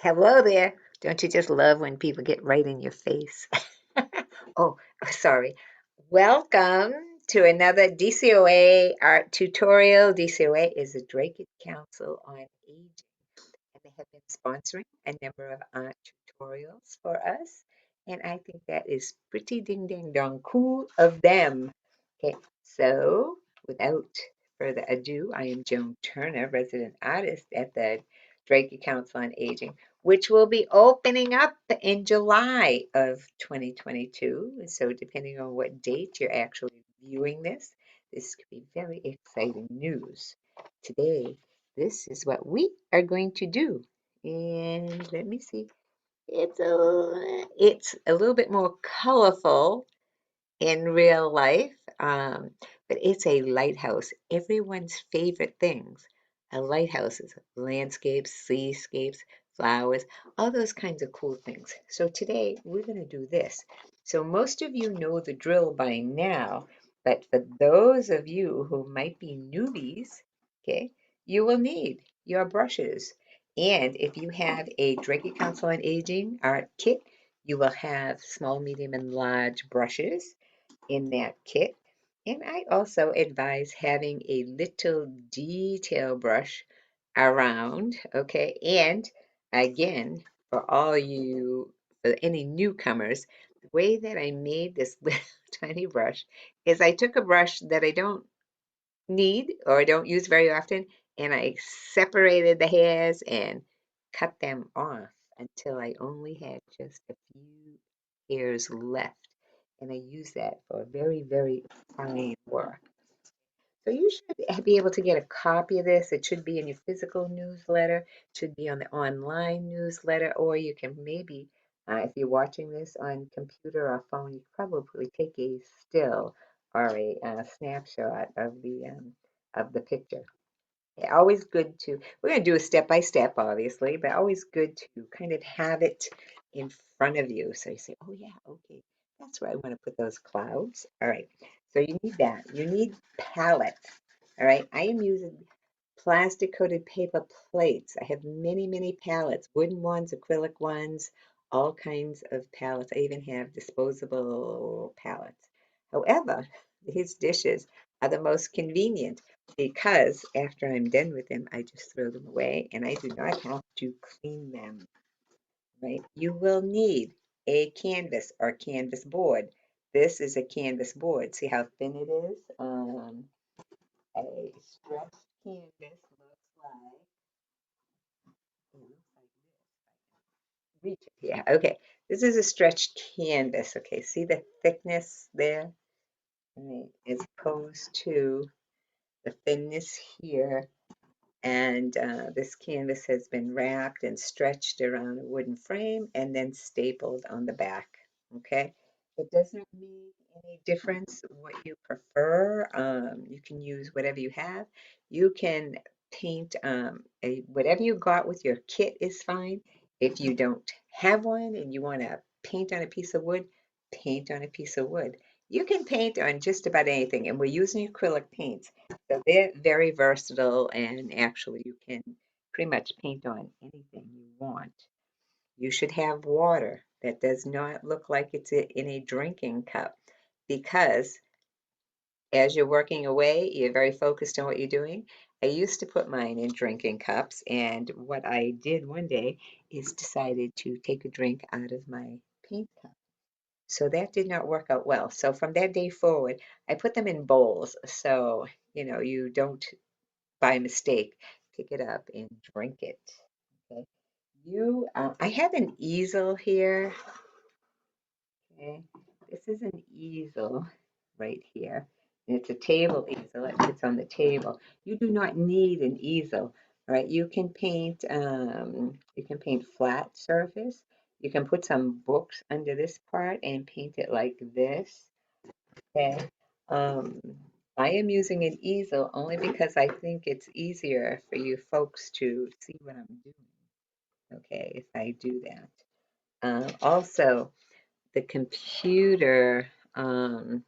Hello there. Don't you just love when people get right in your face? Oh, sorry. Welcome to another DCOA art tutorial. DCOA is the Drake Council on Aging, and they have been sponsoring a number of art tutorials for us. And I think that is pretty ding dang dong cool of them. Okay, so without further ado, I am Joan Turner, resident artist at the Drake Council on Aging, which will be opening up in July of 2022. So, depending on what date you're actually viewing this could be very exciting news. Today, this is what we are going to do. And let me see. It's a little bit more colorful in real life. But it's a lighthouse. Everyone's favorite things are lighthouses, landscapes, seascapes, flowers, all those kinds of cool things. So today we're going to do this. So most of you know the drill by now, but for those of you who might be newbies, okay, you will need your brushes. And if you have a Drake Council on Aging art kit, you will have small, medium, and large brushes in that kit. And I also advise having a little detail brush around, okay? And again, for any newcomers, the way that I made this little tiny brush is I took a brush that I don't need or don't use very often, and I separated the hairs and cut them off until I only had just a few hairs left. And I use that for very, very fine work. So you should be able to get a copy of this. It should be in your physical newsletter, it should be on the online newsletter, or you can maybe, if you're watching this on computer or phone, you can probably take a still or a snapshot of the picture. Yeah, always good to, we're going to do a step by step, obviously, but always good to kind of have it in front of you. So you say, oh, yeah, okay, that's where I want to put those clouds. All right. So you need that. You need palettes. All right. I am using plastic coated paper plates. I have many, many palettes, wooden ones, acrylic ones, all kinds of palettes. I even have disposable palettes. However, these dishes are the most convenient because after I'm done with them, I just throw them away and I do not have to clean them, right? You will need a canvas or canvas board. This is a canvas board. See how thin it is? A stretched canvas looks like, it looks like this. Reach it. Yeah, okay. This is a stretched canvas. Okay, see the thickness there? Right, as opposed to the thinness here. And this canvas has been wrapped and stretched around a wooden frame and then stapled on the back. Okay, it doesn't make any difference what you prefer. You can use whatever you have. You can paint whatever you got with your kit is fine. If you don't have one and you want to paint on a piece of wood, paint on a piece of wood. You can paint on just about anything, and we're using acrylic paints. So they're very versatile, and actually, you can pretty much paint on anything you want. You should have water that does not look like it's in a drinking cup because as you're working away, you're very focused on what you're doing. I used to put mine in drinking cups, and what I did one day is decided to take a drink out of my paint cup. So that did not work out well. So from that day forward, I put them in bowls. So, you don't by mistake pick it up and drink it. Okay. I have an easel here. Okay. This is an easel right here. And it's a table easel. It sits on the table. You do not need an easel, right? You can paint flat surface. You can put some books under this part and paint it like this. Okay. Um, I am using an easel only because I think it's easier for you folks to see what I'm doing. Okay, if I do that. Also, the computer, I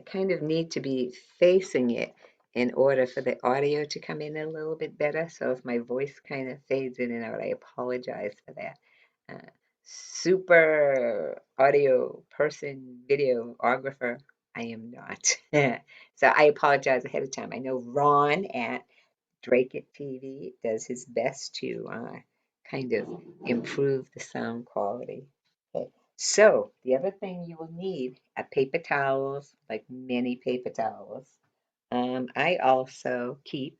kind of need to be facing it in order for the audio to come in a little bit better. So if my voice kind of fades in and out, I apologize for that. Uh, Super audio person, videographer, I am not. So I apologize ahead of time. I know Ron at Drake It TV does his best to kind of improve the sound quality. Okay. So the other thing you will need are paper towels, like many paper towels. I also keep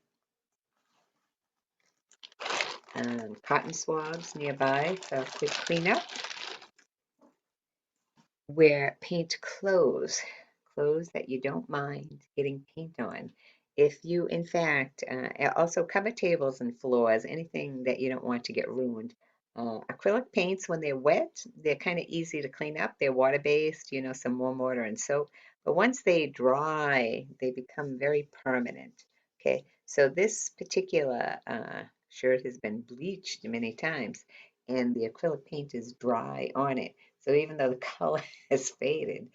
cotton swabs nearby for quick cleanup. Wear paint clothes that you don't mind getting paint on. If you, in fact, also cover tables and floors, anything that you don't want to get ruined. Acrylic paints, when they're wet, they're kind of easy to clean up. They're water-based, some warm water and soap. But once they dry, they become very permanent. Okay, so this particular shirt has been bleached many times, and the acrylic paint is dry on it. So even though the color has faded,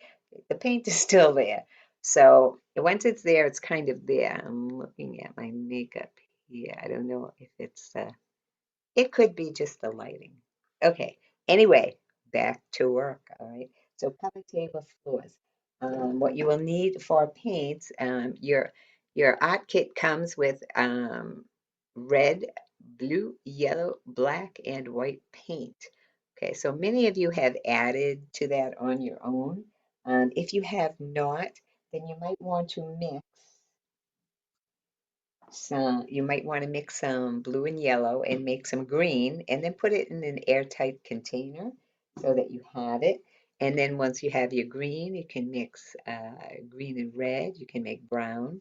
the paint is still there. So once it's there, it's kind of there. I'm looking at my makeup here. I don't know if it could be just the lighting. Okay. Anyway, back to work. All right. So cover tables, floors. What you will need for paints, your art kit comes with red, blue, yellow, black, and white paint. Okay, so many of you have added to that on your own. If you have not, then you might want to mix some blue and yellow and make some green and then put it in an airtight container so that you have it. And then once you have your green, you can mix green and red. You can make brown.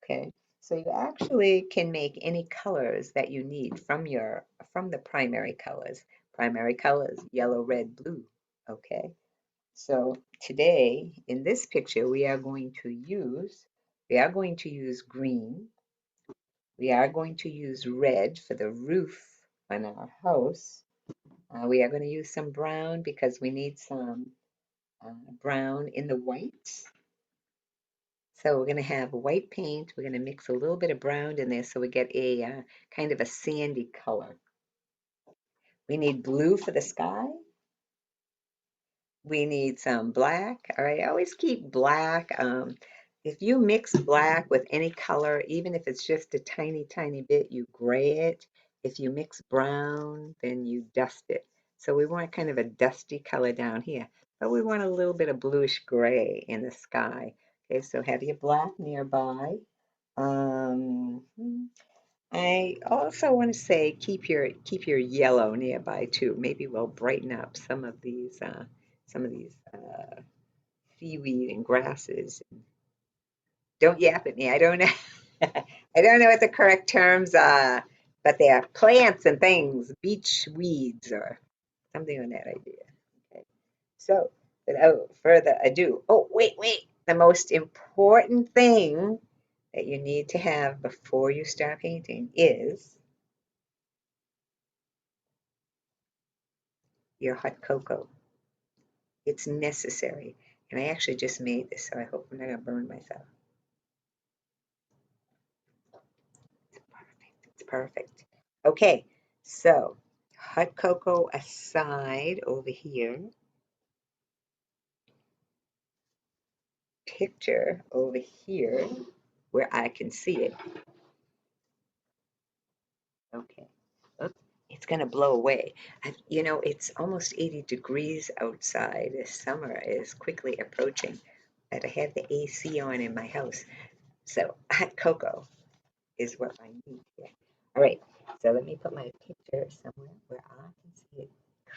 Okay. So you actually can make any colors that you need from the primary colors. Primary colors, yellow, red, blue. Okay. So today in this picture we are going to use green. We are going to use red for the roof on our house. We are going to use some brown because we need some brown in the white. So we're going to have white paint. We're going to mix a little bit of brown in there so we get a kind of a sandy color. We need blue for the sky. We need some black. All right, I always keep black. If you mix black with any color, even if it's just a tiny, tiny bit, you gray it. If you mix brown, then you dust it. So we want kind of a dusty color down here, but we want a little bit of bluish gray in the sky. Okay, so have your black nearby. Um, I also want to say keep your yellow nearby too. Maybe we'll brighten up some of these seaweed and grasses. Don't yap at me. I don't know. I don't know what the correct terms are, but they are plants and things, beach weeds or something on that idea. Okay. So without further ado, oh wait, the most important thing that you need to have before you start painting is your hot cocoa. It's necessary. And I actually just made this, so I hope I'm not going to burn myself. It's perfect. It's perfect. Okay, so hot cocoa aside over here, picture over here where I can see it. Okay. Oops, it's going to blow away. It's almost 80 degrees outside. The summer is quickly approaching, but I have the AC on in my house. So hot cocoa is what I need here. All right, so let me put my picture somewhere where I can see it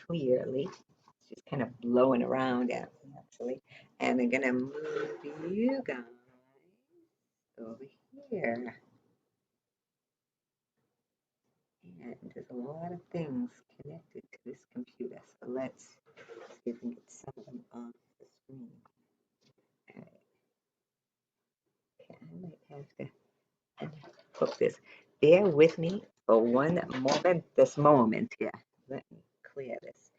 clearly. It's just kind of blowing around at me, actually. And I'm going to move you guys over here. And there's a lot of things connected to this computer. So let's see if we can get some of them off the screen. All right. Okay, I might have to hook this. Bear with me for one moment, this moment here. Let me clear this.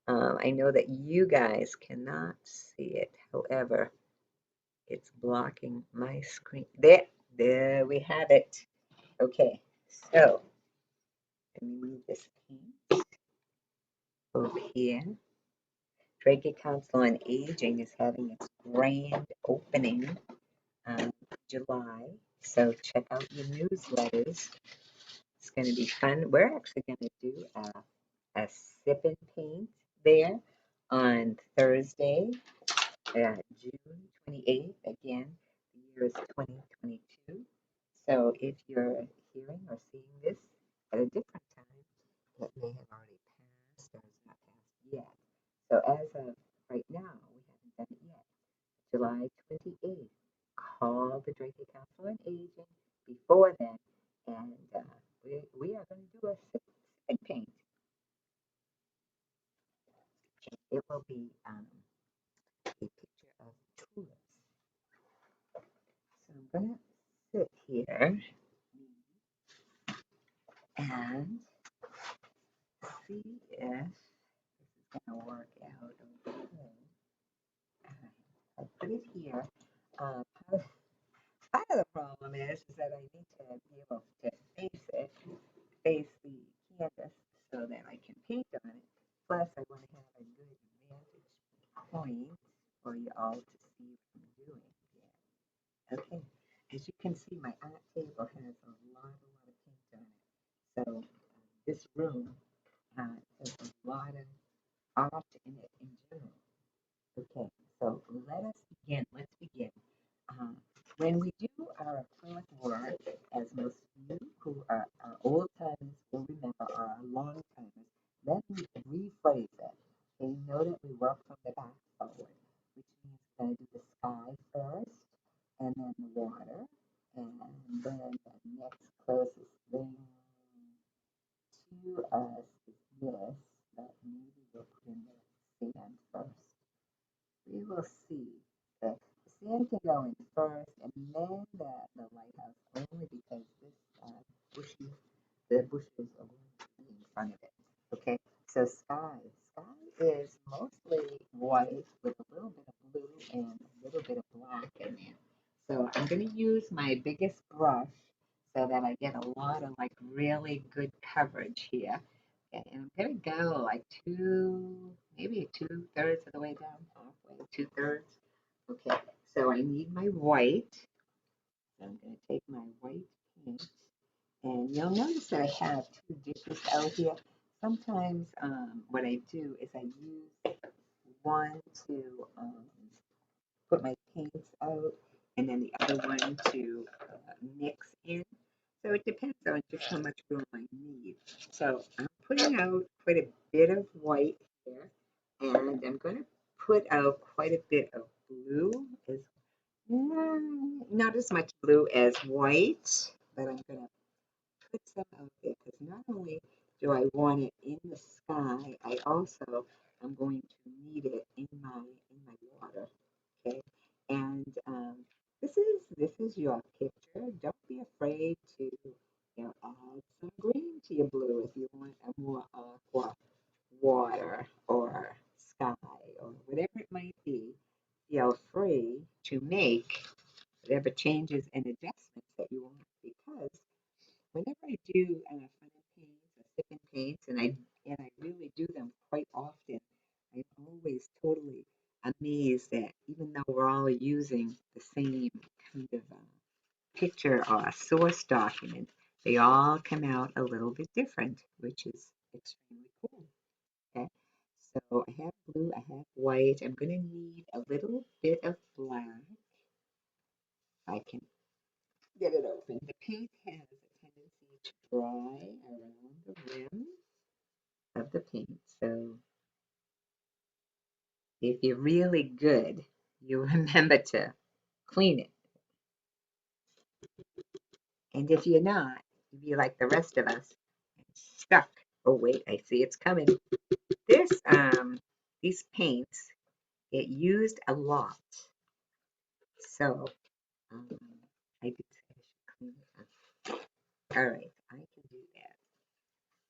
I know that you guys cannot see it. However, it's blocking my screen. There, There we have it. Okay, so let me move this paint over here. Drake Council on Aging is having its grand opening July. So check out your newsletters. It's going to be fun. We're actually going to do a sip and paint there on Thursday, June 28th. Again, the year is 2022. So if you're hearing or seeing this at a different time, it may have already passed or it's not passed yet. So as of right now, we haven't done it yet. July 28th, call the Drake Council on Aging before then, and we are going to do a sip and paint. It will be a picture of tulips. So I'm going to sit here and see if this is going to work out okay. I'll put it here. Um, Part of the problem is that I need to be able to face the canvas so that I can paint on it. Plus, I want to have a good vantage point for you all to see what I'm doing here. Okay, as you can see, my art table has a lot of paint on it. So this room has a lot of art in it in general. Okay, so let us begin. Let's begin. Um, when we do our acrylic work, as most of you who are old timers will remember, or are long timers, let me rephrase it. Okay, know that we work from the back forward, which means we're going to do the sky first, and then the water, and then the next closest thing to us is this, but maybe we'll put in the sand first. We will see that the sand can go in first and then the lighthouse, only because this bushy, the bushes are going to be in front of it. Okay, so sky. Sky is mostly white with a little bit of blue and a little bit of black in there. So I'm going to use my biggest brush so that I get a lot of like really good coverage here. Okay, and I'm going to go like maybe 2/3 of the way down, halfway, 2/3. Okay, so I need my white. So I'm going to take my white paint, and you'll notice that I have two dishes out here. Sometimes what I do is I use one to put my paints out, and then the other one to mix in. So it depends on just how much room I need. So I'm putting out quite a bit of white here, and I'm going to put out quite a bit of blue as not as much blue as white, but I'm going to put some out there because not only do I want it in the sky, I also am going to need it in my water. Okay, and this is your picture. Don't be afraid to add some green to your blue if you want a more aqua water or sky or whatever it might be. Feel free to make whatever changes and adjustments that you want because whenever I do fun and paints or sip and paints, and I really do them quite often, I'm always totally amazed that even though we're all using the same kind of picture or source document, they all come out a little bit different, which is extremely cool. Okay, so I have blue, I have white. I'm going to need a little bit of black. I can get it open. The paint has a tendency to dry around the rim of the paint. So if you're really good, you remember to clean it. And if you're not, you'd be like the rest of us, stuck. Oh wait, I see it's coming. This these paints get used a lot. So I did say I should clean it up. All right, I can do that.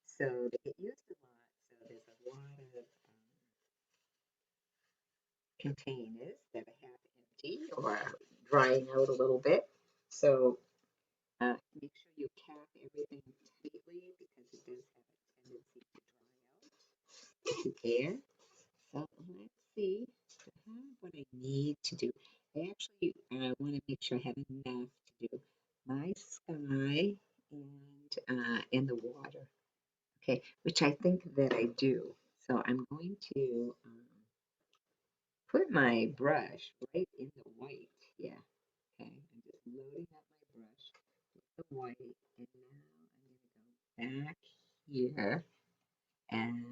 So they get used a lot. So there's a lot of containers that are half empty or drying out a little bit. So Make sure you cap everything tightly because it does have a tendency to dry out with the air. So let's see. I have what I need to do. I actually want to make sure I have enough to do my sky and the water. Okay, which I think that I do. So I'm going to put my brush right in the white. Yeah. Okay. I'm just loading up my brush with the white, and now I'm going to go back here and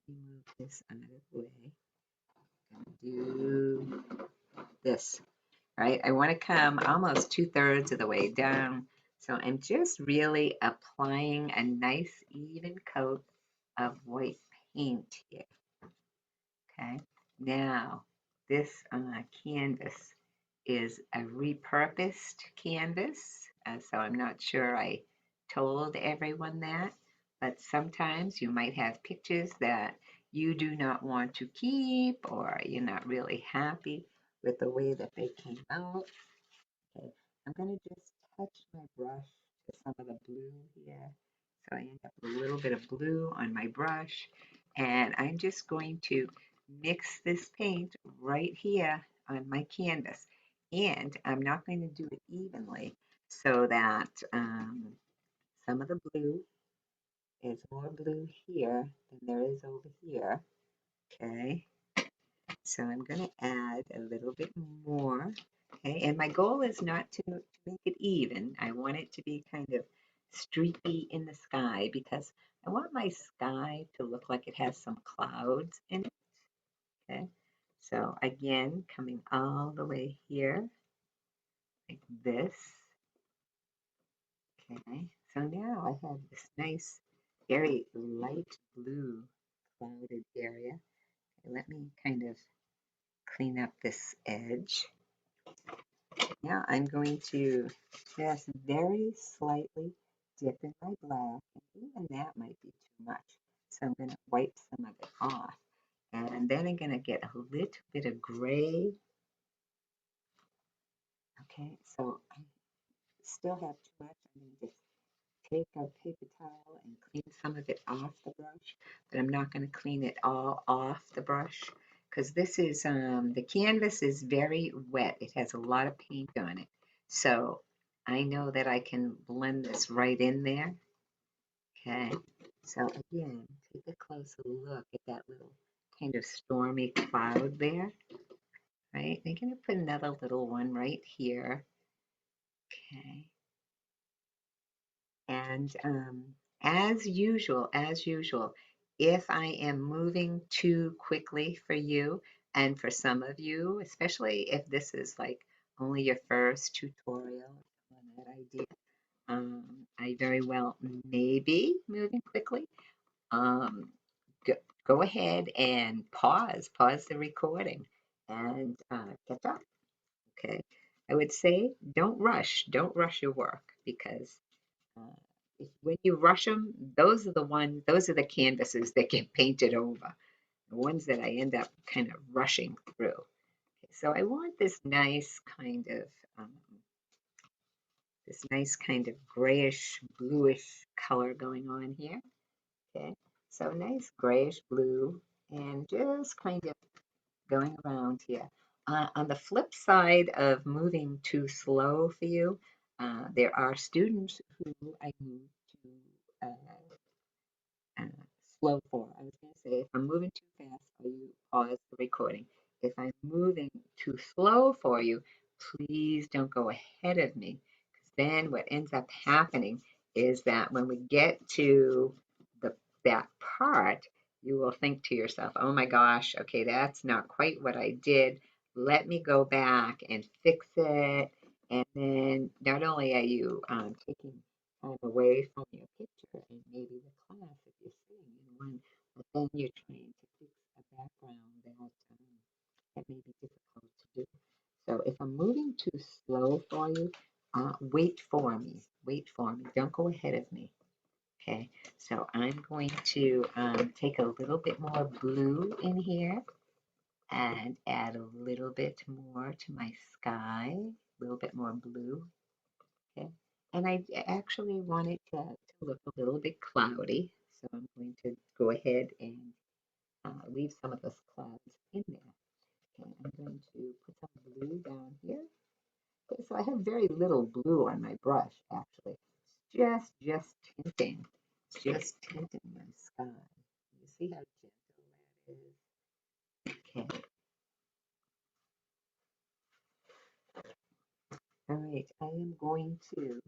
move this out of the way. I'm going to do this. Right? I want to come almost 2/3 of the way down. So I'm just really applying a nice even coat of white paint here. Okay. Now, this canvas is a repurposed canvas. So I'm not sure I told everyone that, but sometimes you might have pictures that you do not want to keep or you're not really happy with the way that they came out. Okay, I'm going to just touch my brush to some of the blue here. So I end up with a little bit of blue on my brush. And I'm just going to mix this paint right here on my canvas. And I'm not going to do it evenly so that some of the blue is more blue here than there is over here. Okay. So I'm going to add a little bit more. Okay, and my goal is not to make it even. I want it to be kind of streaky in the sky because I want my sky to look like it has some clouds in it. Okay, so again, coming all the way here, like this. Okay, so now I have this nice, very light blue clouded area. Okay, let me kind of clean up this edge. Now I'm going to just very slightly dip in my black, and even that might be too much. So I'm going to wipe some of it off. And then I'm going to get a little bit of gray. Okay, so I still have too much. I'm going to just take a paper towel and clean some of it off the brush, but I'm not going to clean it all off the brush because this is, the canvas is very wet. It has a lot of paint on it. So I know that I can blend this right in there. Okay, so again, take a closer look at that little kind of stormy cloud there, right? I'm going to put another little one right here. Okay. And as usual, if I am moving too quickly for you, and for some of you, especially if this is like only your first tutorial on that idea, I very well may be moving quickly. Um, go, go ahead and pause the recording and catch up. Okay. I would say don't rush your work because uh, when you rush them, those are the canvases that get painted over, the ones that I end up kind of rushing through. Okay, so I want um, this nice kind of grayish, bluish color going on here. Okay, so nice grayish blue, and just kind of going around here. On the flip side of moving too slow for you, there are students who I move to uh, slow for. I was going to say, if I'm moving too fast for you, pause the recording. If I'm moving too slow for you, please don't go ahead of me. Because then what ends up happening is that when we get to the that part, you will think to yourself, oh my gosh, okay, that's not quite what I did. Let me go back and fix it. And then not only are you taking time away from your picture and maybe the class if you're sitting in one, but then you're trying to fix a background that may be difficult to do. So if I'm moving too slow for you, wait for me. Wait for me. Don't go ahead of me. Okay, so I'm going to take a little bit more blue in here and add a little bit more to my sky, a little bit more blue. Okay, And I actually want it to look a little bit cloudy. So I'm going to go ahead and leave some of those clouds in there. Okay, I'm going to put some blue down here. Okay, so I have very little blue on my brush, actually. It's just tinting. It's just tinting my sky. You see how gentle that is? Okay, all right. I am going to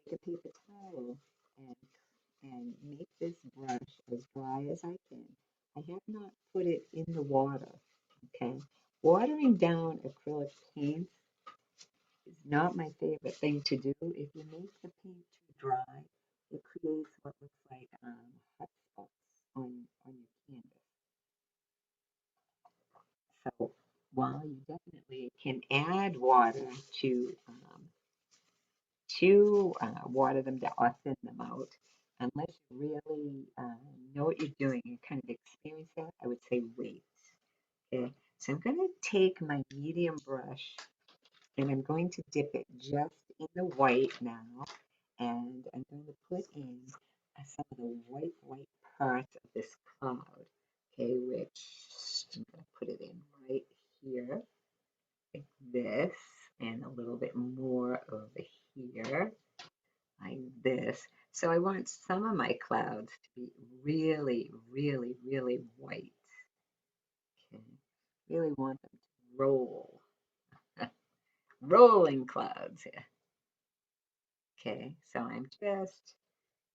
take a paper towel and make this brush as dry as I can. I have not put it in the water. Okay, watering down acrylic paints is not my favorite thing to do. If you make the paint too dry, it creates what looks like hot spots on your canvas. So while you definitely can add water to water them to or thin them out, unless you really know what you're doing and kind of experience that, I would say wait. Okay, so I'm going to take my medium brush and I'm going to dip it just in the white now, and I'm going to put in some of the white parts of this cloud. Okay, which I'm going to put it in right here, like this, and a little bit more over here, like this. So I want some of my clouds to be really, really, really white. Okay, really want them to roll, rolling clouds here. Okay, so I'm just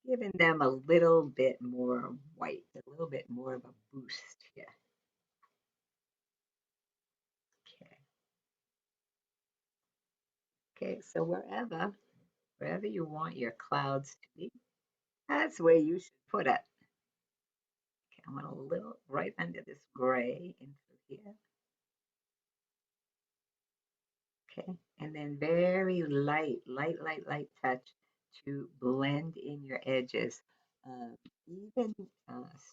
giving them a little bit more white, a little bit more of a boost here. Okay, okay, so wherever you want your clouds to be, that's where you should put it. Okay, I want a little right under this gray into here. Okay, and then very light touch to blend in your edges. Even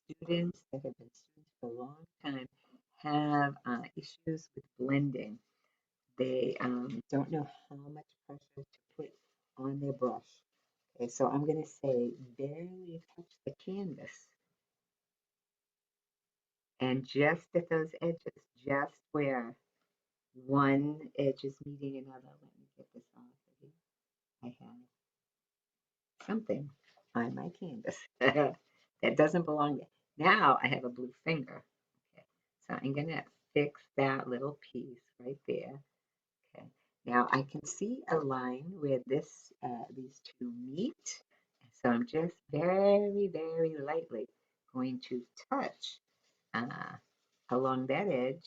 students that have been students for a long time have issues with blending. They don't know how much pressure to put on their brush. Okay, so I'm going to say barely touch the canvas and just at those edges, just where one edge is meeting another. Let me get this off of here. I have something on my canvas that doesn't belong there. Now I have a blue finger. Okay, so I'm going to fix that little piece right there. Okay, now I can see a line where these two meet. So I'm just very lightly going to touch uh, along that edge,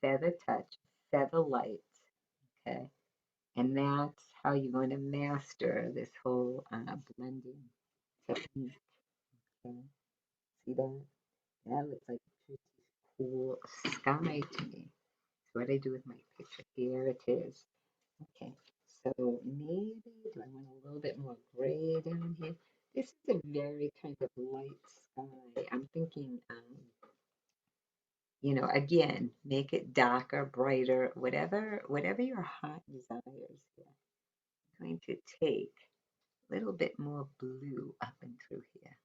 feather touch, feather light. Okay, and that's how you're going to master this whole blending technique. Okay, see that? That looks like a pretty cool sky to me. So what I do with my picture, here it is. Okay, so maybe do I want a little bit more gray down here? This is a very kind of light sky. I'm thinking, again, make it darker, brighter, whatever your heart desires here. I'm going to take a little bit more blue up and through here.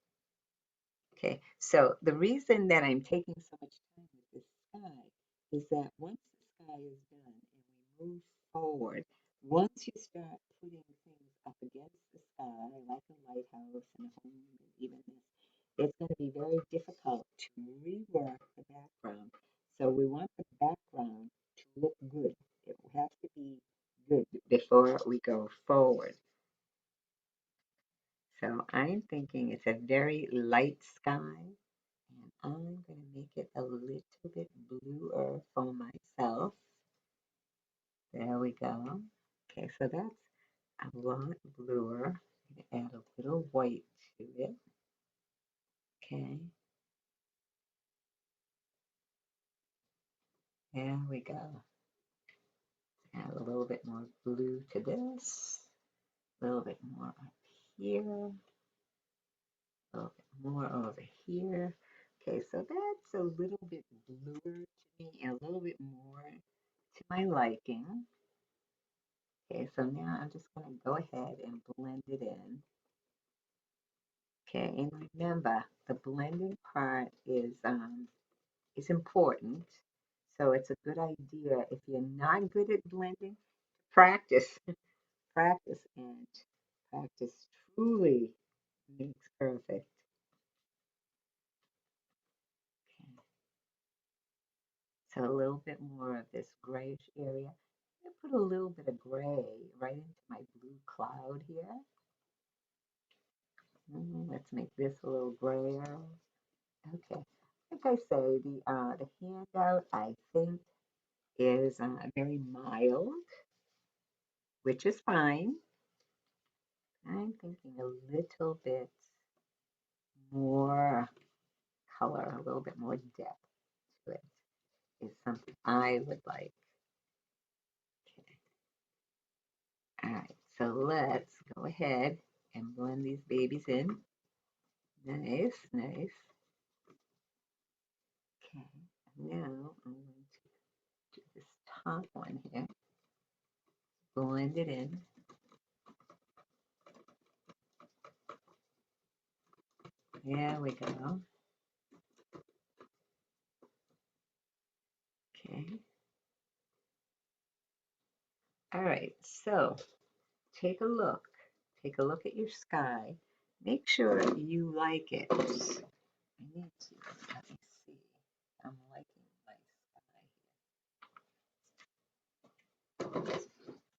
Okay, so the reason that I'm taking so much time with this sky is that once the sky is done and we move forward, once you start putting things up against the sky, like a lighthouse and a home and even this, it's going to be very difficult to rework the background. So we want the background to look good. It has to be good before we go forward. So I'm thinking it's a very light sky. And I'm going to make it a little bit bluer for myself. There we go. Okay, so that's a lot bluer. I'm going to add a little white to it. Okay, there we go. Add a little bit more blue to this. A little bit more up here. A little bit more over here. Okay, so that's a little bit bluer to me and a little bit more to my liking. Okay, so now I'm just going to go ahead and blend it in. Okay, and remember, the blending part is important. So it's a good idea if you're not good at blending, practice, practice, and practice truly makes perfect. Okay. So a little bit more of this grayish area. I'm going to put a little bit of gray right into my blue cloud here. Let's make this a little grayer. Okay. Like I say, the handout I think is very mild, which is fine. I'm thinking a little bit more color, a little bit more depth to it is something I would like. Okay. All right, so let's go ahead and blend these babies in. Nice, nice. Okay, now I'm going to do this top one here. Blend it in. There we go. Okay. All right, so take a look. Take a look at your sky. Make sure you like it. I need to, let me see. I'm liking my sky.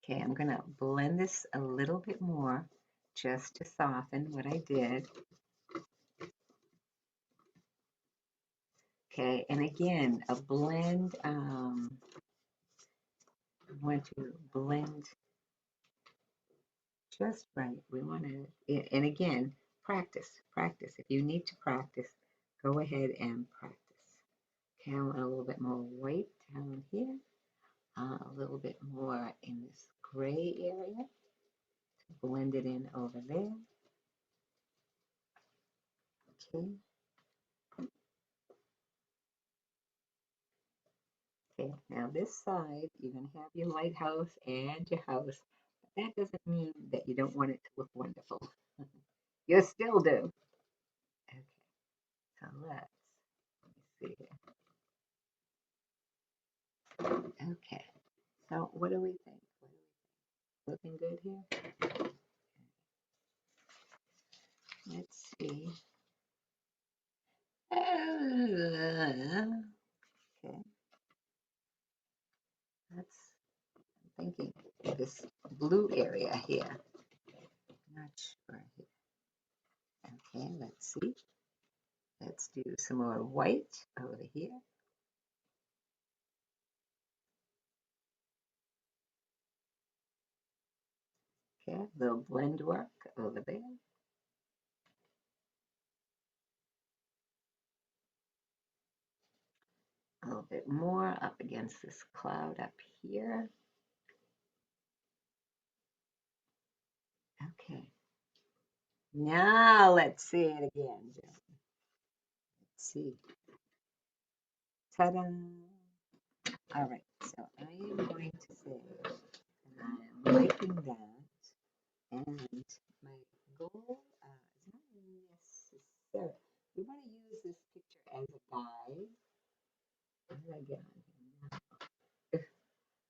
Okay, I'm gonna blend this a little bit more just to soften what I did. Okay, and again, a blend, I want to blend just right. We want to, and again, practice, practice. If you need to practice, go ahead and practice. Okay, I want a little bit more white down here, a little bit more in this gray area to blend it in over there. Okay. Okay, now this side, you're going to have your lighthouse and your house, but that doesn't mean that you don't want it to look wonderful. You still do. Okay, so let me see here. Okay, so what do we think? Looking good here? Let's see. Okay, that's, I'm thinking this blue area here. Not sure. Okay, let's see. Let's do some more white over here. Okay, a little blend work over there. A little bit more up against this cloud up here. Okay. Now let's see it again. Let's see. Ta-da! All right, so I am going to say I'm liking that, and my goal is not necessary. We want to use this picture as a guide. How did I get on here?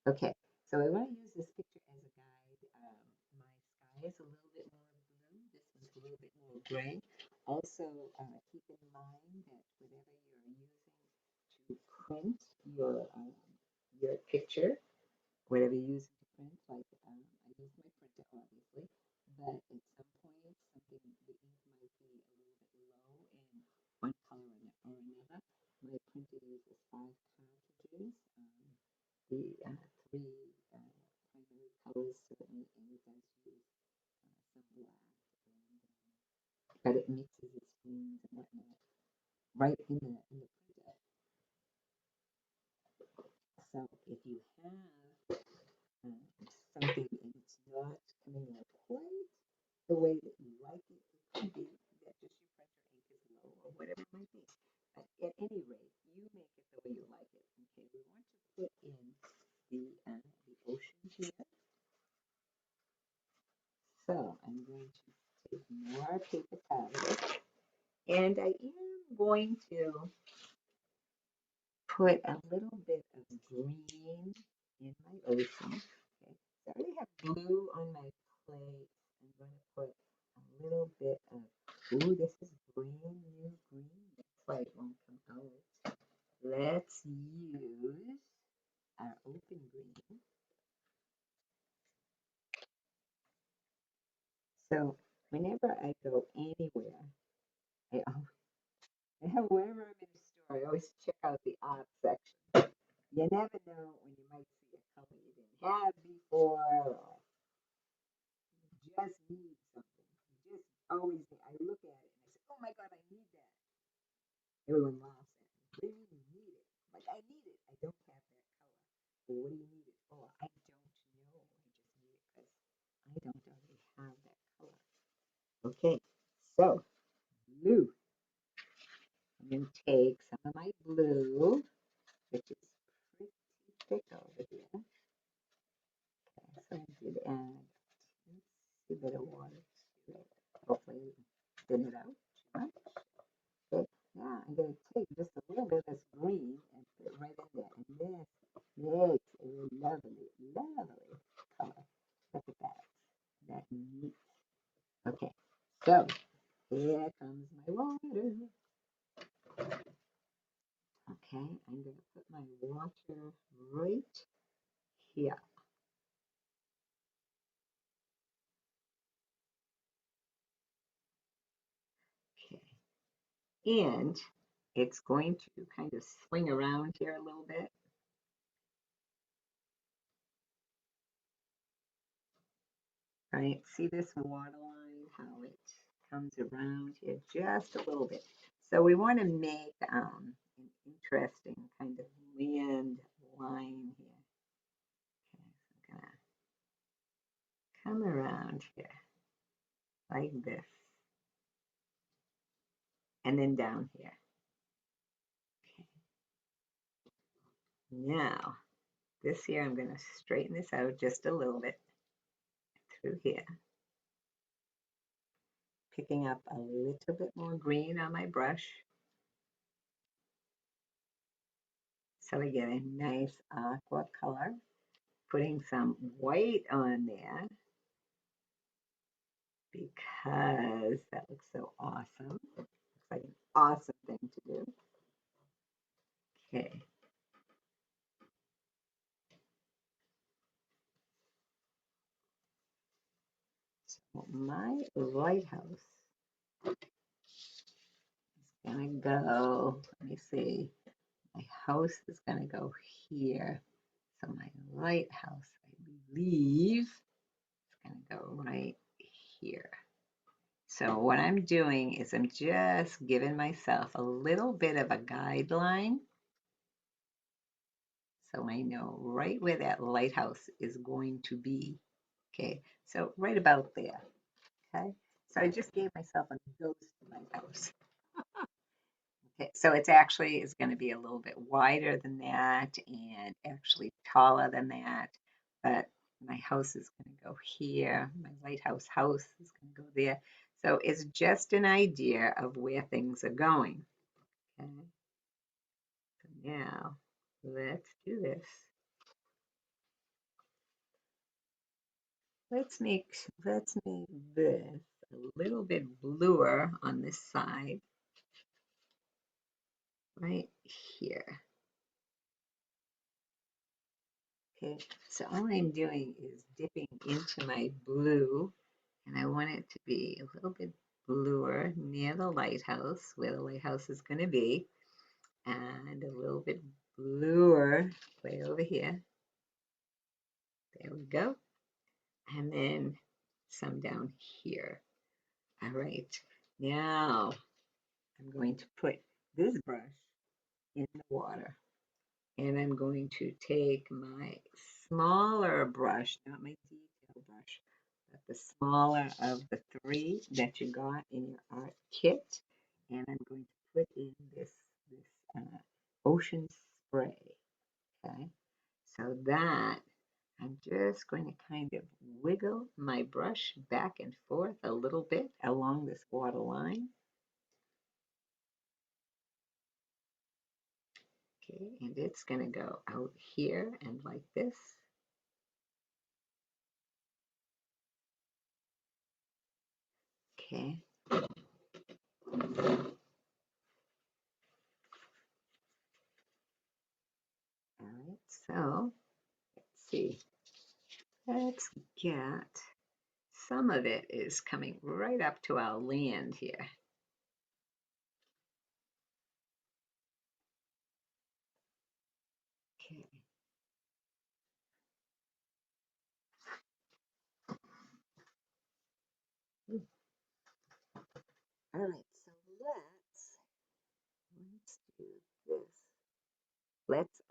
Okay, so I want to use this picture as a guide. My sky is a little bit more blue. This one's a little bit more gray. Also, keep in mind that whatever you're using to print your picture, whatever you use to print, like I use my printer obviously, but at some point, something the ink might be a little bit low in one color or another. My printer uses 5 cartridges. The three primary colors certainly, and it does use some black, and, but it mixes its greens and whatnot right in the printer. So if you have something and it's not coming out quite the way that you like it, it could be that just your printer ink is low or whatever it might be. But at any rate, you make it the way you like it. Okay, we want to put in the ocean here. our paper towel. And I am going to put a little bit of green in my ocean. Okay. So I already have blue on my plate. I'm going to put a little bit of, ooh, this is brand new green. That's why it won't come out. Let's use our open green. So whenever I go anywhere, I whenever I'm in a store, I always check out the art section. You never know when you might see a color you didn't have before, or you just need something. You just always, I look at it and I say, oh my God, I need that. Everyone laughs at me. What do you mean you need it? Like, I need it. I don't have that color. Well, what do you need it for? I don't know. I just need it because I don't already have that color. Okay, so blue. I'm going to take some of my blue, which is pretty thick over here. Okay, so I did add a bit of water to it. Hopefully thin it out too much. But yeah, I'm going to take just a little bit of this green and put it right in there. And this makes a lovely, lovely color. Look at that. That neat. Okay, so here comes my water. Okay, I'm going to put my water right here. Okay, and it's going to kind of swing around here a little bit. Right, see this water line, how it comes around here just a little bit. So we want to make an interesting kind of land line here. Okay, so I'm gonna come around here like this, and then down here. Okay. Now, this here, I'm gonna straighten this out just a little bit through here. Picking up a little bit more green on my brush. So we get a nice aqua color. Putting some white on there because that looks so awesome. Looks like an awesome thing to do. Okay. So my lighthouse is gonna go, let me see, my house is gonna go here. So my lighthouse, I believe, is gonna go right here. So what I'm doing is I'm just giving myself a little bit of a guideline so I know right where that lighthouse is going to be. Okay, so right about there. Okay, so I just gave myself a ghost lighthouse. Okay, so it's actually is going to be a little bit wider than that and actually taller than that, but my house is going to go here. My lighthouse house is going to go there. So it's just an idea of where things are going. Okay, so now let's do this. Let's make this a little bit bluer on this side, right here. Okay, so all I'm doing is dipping into my blue, and I want it to be a little bit bluer near the lighthouse, where the lighthouse is going to be, and a little bit bluer way over here. There we go. And then some down here. All right, now I'm going to put this brush in the water. And I'm going to take my smaller brush, not my detail brush, but the smaller of the three that you got in your art kit. And I'm going to put in this ocean spray. Okay, so that I'm just going to kind of wiggle my brush back and forth a little bit along this water line. Okay, and it's going to go out here and like this. Okay. All right, so let's see. Let's get some of it is coming right up to our land here. Okay. Ooh. All right, so let's do this. Let's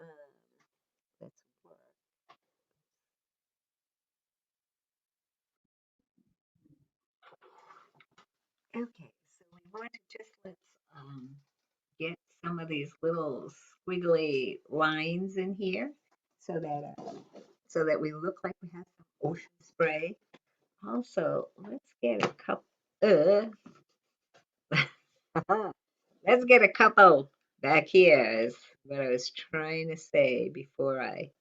let's work. Okay, so we want to just get some of these little squiggly lines in here so that we look like we have some ocean spray. Also, let's get a couple. Let's get a couple back here. Is what I was trying to say before I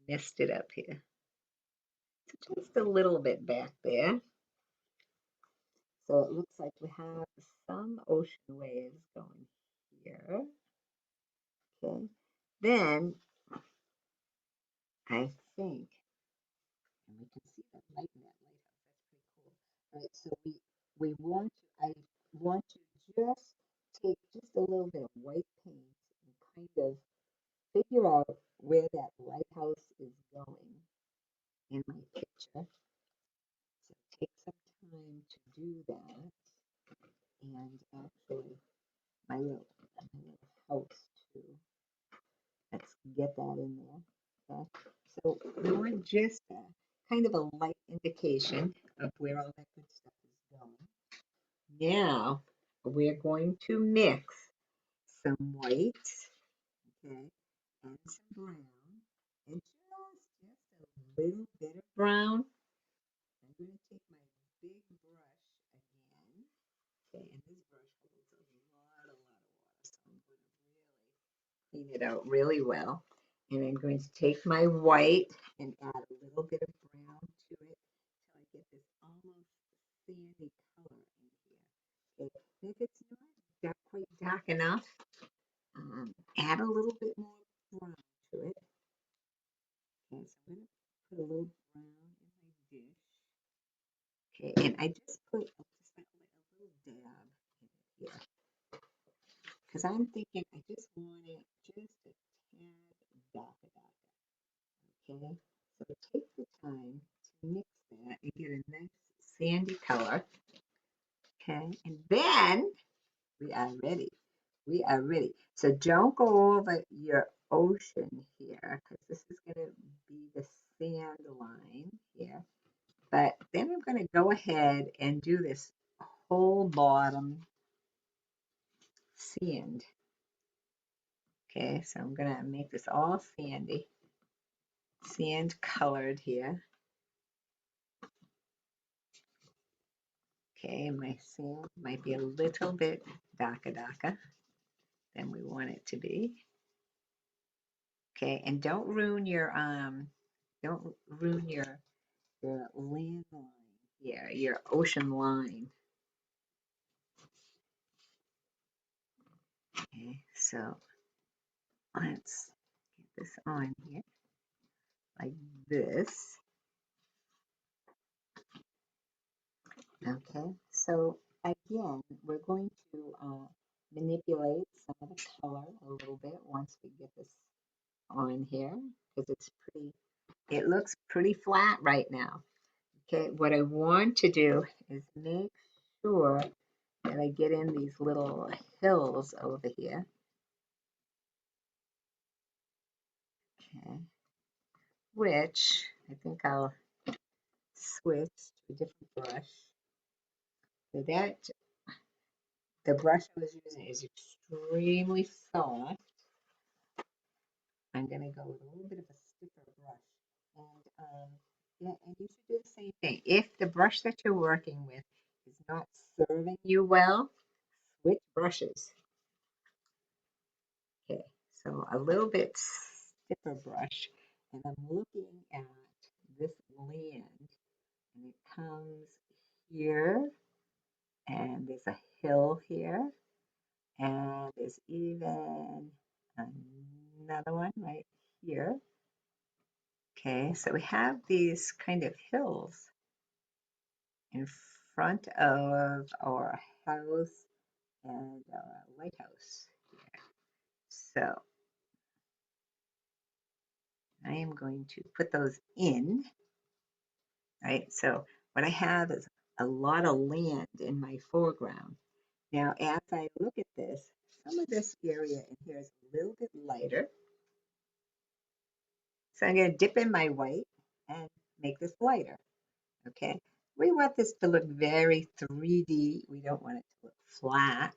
messed it up here. So just a little bit back there. So it looks like we have some ocean waves going here. Okay. Then I think, and we can see that light in that lighthouse. That's pretty cool. All right, so I want to just take just a little bit of white paint and kind of figure out where that lighthouse is going in my picture. So take some time to do that. And actually, my little house too. Let's get that in there. Okay. So we want just kind of a light indication of where all that good stuff is going. Now we're going to mix some white, okay, and some brown, and just a little bit of brown. I'm going to take my big brush again, okay, and this brush holds a lot of water, so I'm going to really clean it out really well. And I'm going to take my white and add a little bit of brown to it till I get this almost sandy color in here. Okay. And if it's not quite dark enough, add a little bit more brown to it. Okay, so I'm going to put a little brown in my dish. Okay, and I just put just like a little dab in it here. Because I'm thinking I just want it just a tad darker. Okay, so take the time to mix that and get a nice sandy color. Okay, and then we are ready. We are ready. So don't go over your ocean here because this is going to be the sand line here. But then I'm going to go ahead and do this whole bottom sand. Okay, so I'm going to make this all sandy, sand colored here. Okay, my sand might be a little bit darker than we want it to be. Okay, and don't ruin your land line here, your ocean line. Okay, so let's get this on here like this. Okay, so again, we're going to manipulate some of the color a little bit once we get this on here because it looks pretty flat right now. Okay, what I want to do is make sure that I get in these little hills over here. Okay, which I think I'll switch to a different brush. So that the brush I was using is extremely soft. I'm going to go with a little bit of a stiffer brush. And Yeah, and you should do the same thing. If the brush that you're working with is not serving you well, switch brushes. Okay, so a little bit stiffer brush, and I'm looking at this land, and it comes here, and there's a hill here, and there's even another one right here. Okay, so we have these kind of hills in front of our house and our lighthouse here. So I am going to put those in, right? So what I have is a lot of land in my foreground. Now, as I look at this, some of this area in here is a little bit lighter. So I'm going to dip in my white and make this lighter, okay? We want this to look very 3D. We don't want it to look flat,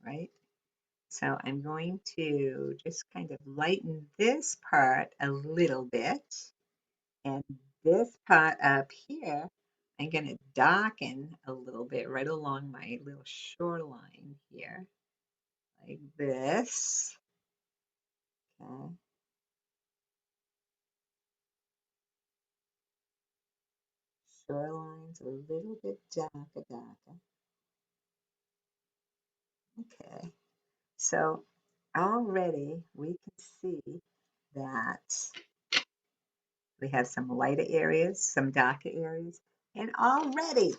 right? So I'm going to just kind of lighten this part a little bit. And this part up here, I'm going to darken a little bit right along my little shoreline here, like this. Okay. Shoreline's a little bit darker. Okay. So already we can see that we have some lighter areas, some darker areas, and already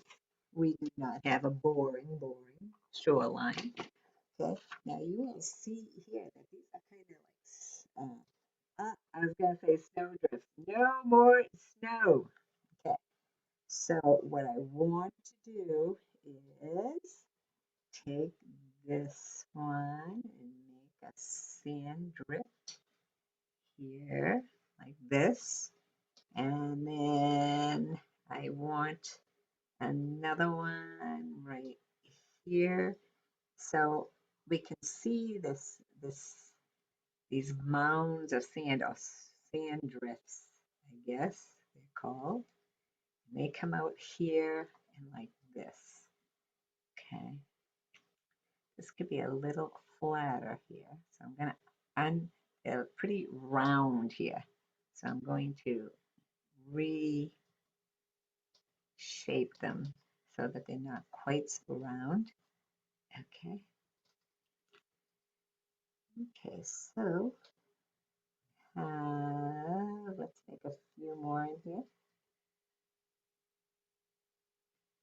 we do not have a boring shoreline. Okay, now you will see here that these are kind of like, I was going to say snowdrift. No more snow. Okay, so what I want to do is take this one and make a sand drift here, like this. And then I want another one right here. So we can see these mounds of sand or sand drifts, I guess they're called. And they come out here and like this. Okay. This could be a little flatter here. So I'm gonna they're pretty round here. So I'm going to reshape them so that they're not quite so round. Okay. Okay, so let's make a few more in here.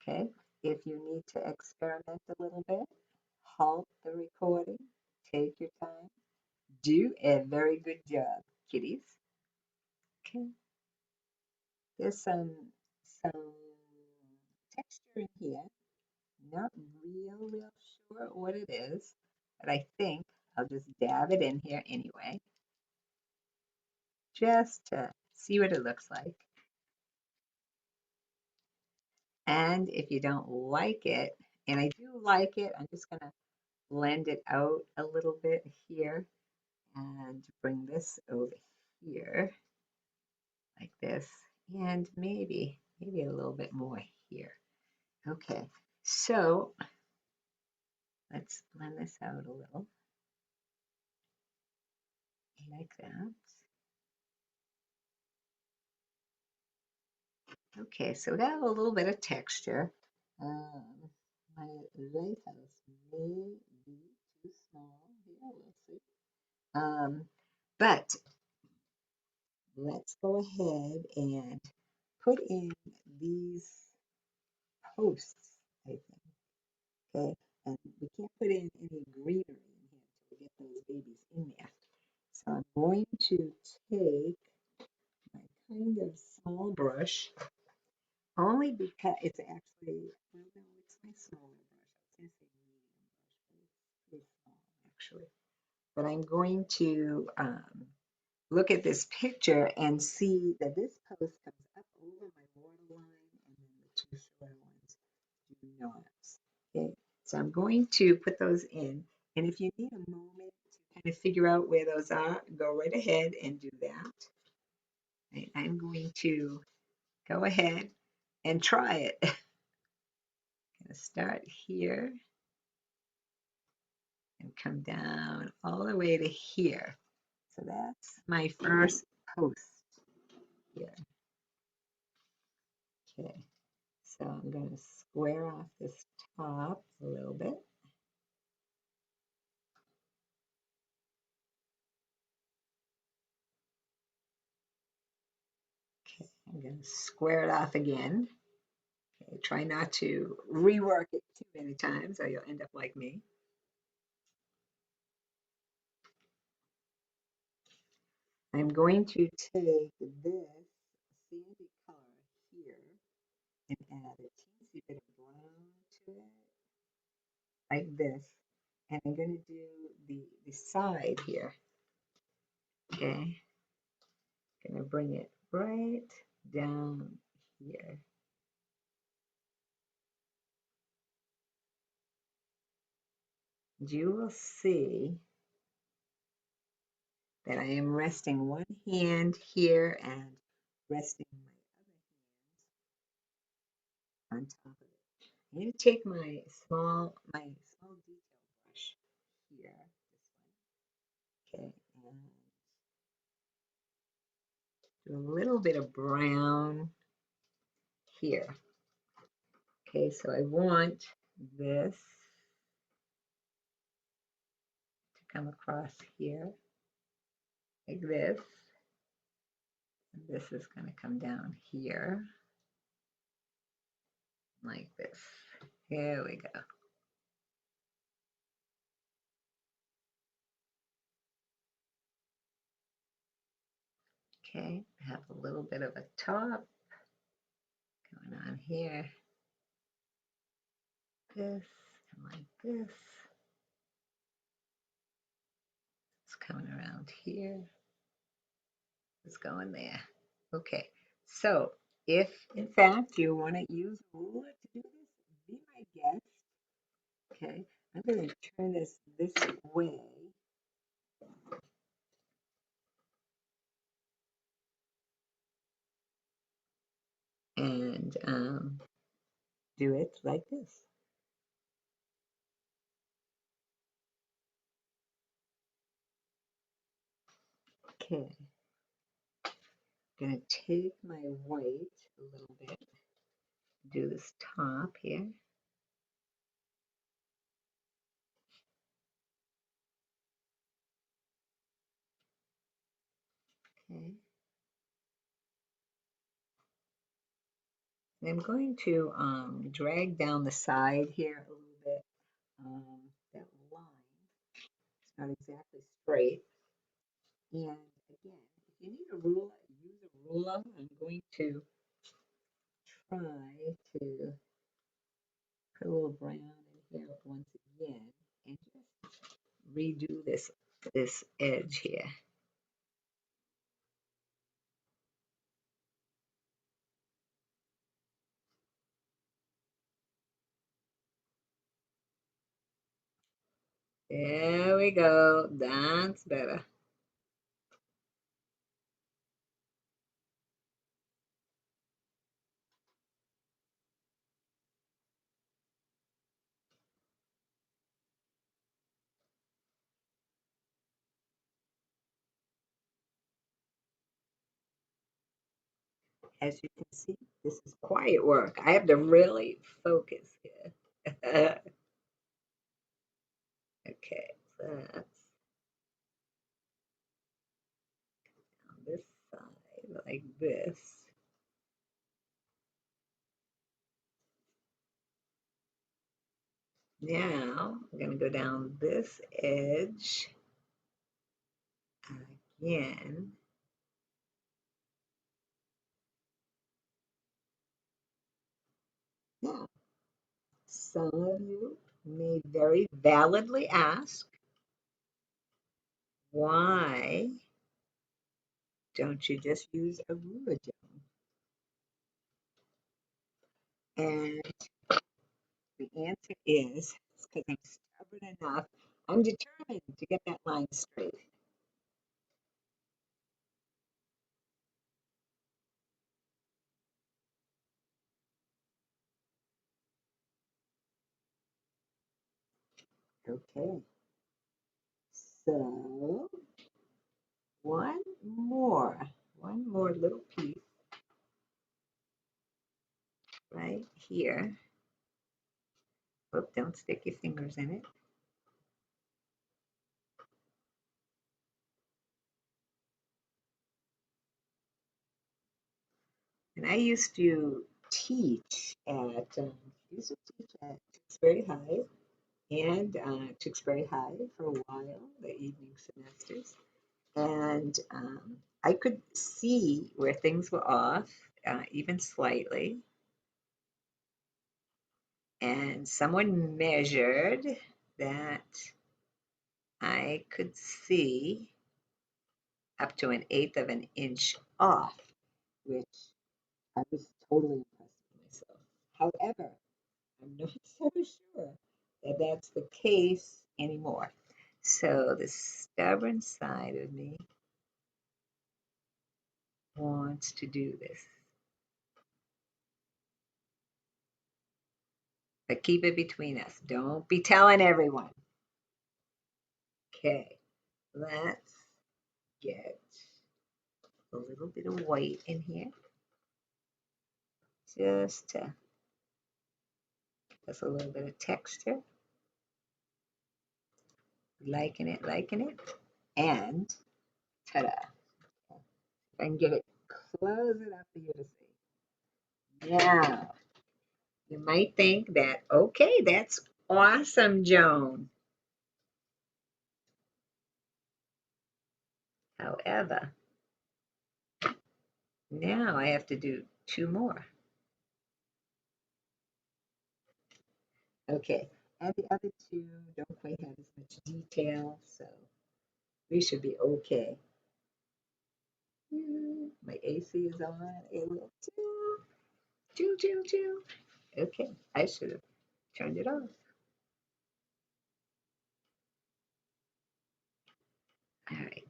Okay, if you need to experiment a little bit, halt the recording, take your time, do a very good job, kiddies. Okay, there's some texture in here. Not real sure what it is, but I think I'll just dab it in here anyway, just to see what it looks like. And if you don't like it, and I do like it, I'm just gonna blend it out a little bit here and bring this over here like this, and maybe a little bit more here. Okay, so let's blend this out a little like that. Okay, so we got a little bit of texture. Um, my lighthouse may be too small here, we'll see. But let's go ahead and put in these posts, I think. Okay, and we can't put in any greenery in here until we get those babies in there. So I'm going to take my kind of small brush, only because it's actually, well, no, it's my smaller brush. I was going to say medium brush, but it's pretty small actually. But I'm going to look at this picture and see that this post comes up over my water line and then the two short ones do not. Okay, so I'm going to put those in. And if you need a moment to kind of figure out where those are, go right ahead and do that. Right, I'm going to go ahead and try it. I'm gonna start here and come down all the way to here. So that's my first post here. Okay, so I'm going to square off this top a little bit. Okay, I'm going to square it off again. Okay, try not to rework it too many times or you'll end up like me. I'm going to take this sandy color here and add a teensy bit of brown to it, like this. And I'm going to do the side here. Okay, going to bring it right down here. You will see that I am resting one hand here and resting my other hand on top of it. I'm going to take my small detail brush here, this one, okay, and do a little bit of brown here. Okay, so I want this to come across here like this. And this is going to come down here like this. Here we go. Okay, I have a little bit of a top going on here. This and like this. It's coming around here. It's going there. Okay, so if in fact you want to use a ruler to do this, be my guest. Okay, I'm going to turn this way. And do it like this. Okay, I'm going to take my white a little bit, do this top here. Okay. And I'm going to drag down the side here a little bit. That line, it's not exactly straight. And again, if you need a ruler, use a ruler. I'm going to try to put a little brown in here once again and just redo this edge here. There we go. That's better. As you can see, this is quiet work. I have to really focus here. Okay, so that's on this side like this. Now I'm going to go down this edge again. Now, some of you may very validly ask, why don't you just use a ruler, Joan? And the answer is because I'm stubborn enough. I'm determined to get that line straight. Okay, so one more, one more little piece right here. Oop, don't stick your fingers in it. And I used to teach at Tewksbury High and Tewksbury High for a while, the evening semesters. And I could see where things were off, even slightly. And someone measured that I could see up to an eighth of an inch off, which I was totally impressed with myself. However, I'm not so sure that that's the case anymore. So the stubborn side of me wants to do this. But keep it between us. Don't be telling everyone. Okay, let's get a little bit of white in here. Just a little bit of texture. Liking it, liking it. And ta-da. If I can get it close enough for you to see. Now, you might think that, okay, that's awesome, Joan. However, now I have to do two more. Okay, and the other two don't quite have as much detail, so we should be okay. My AC is on a little too. Okay, I should have turned it off. All right,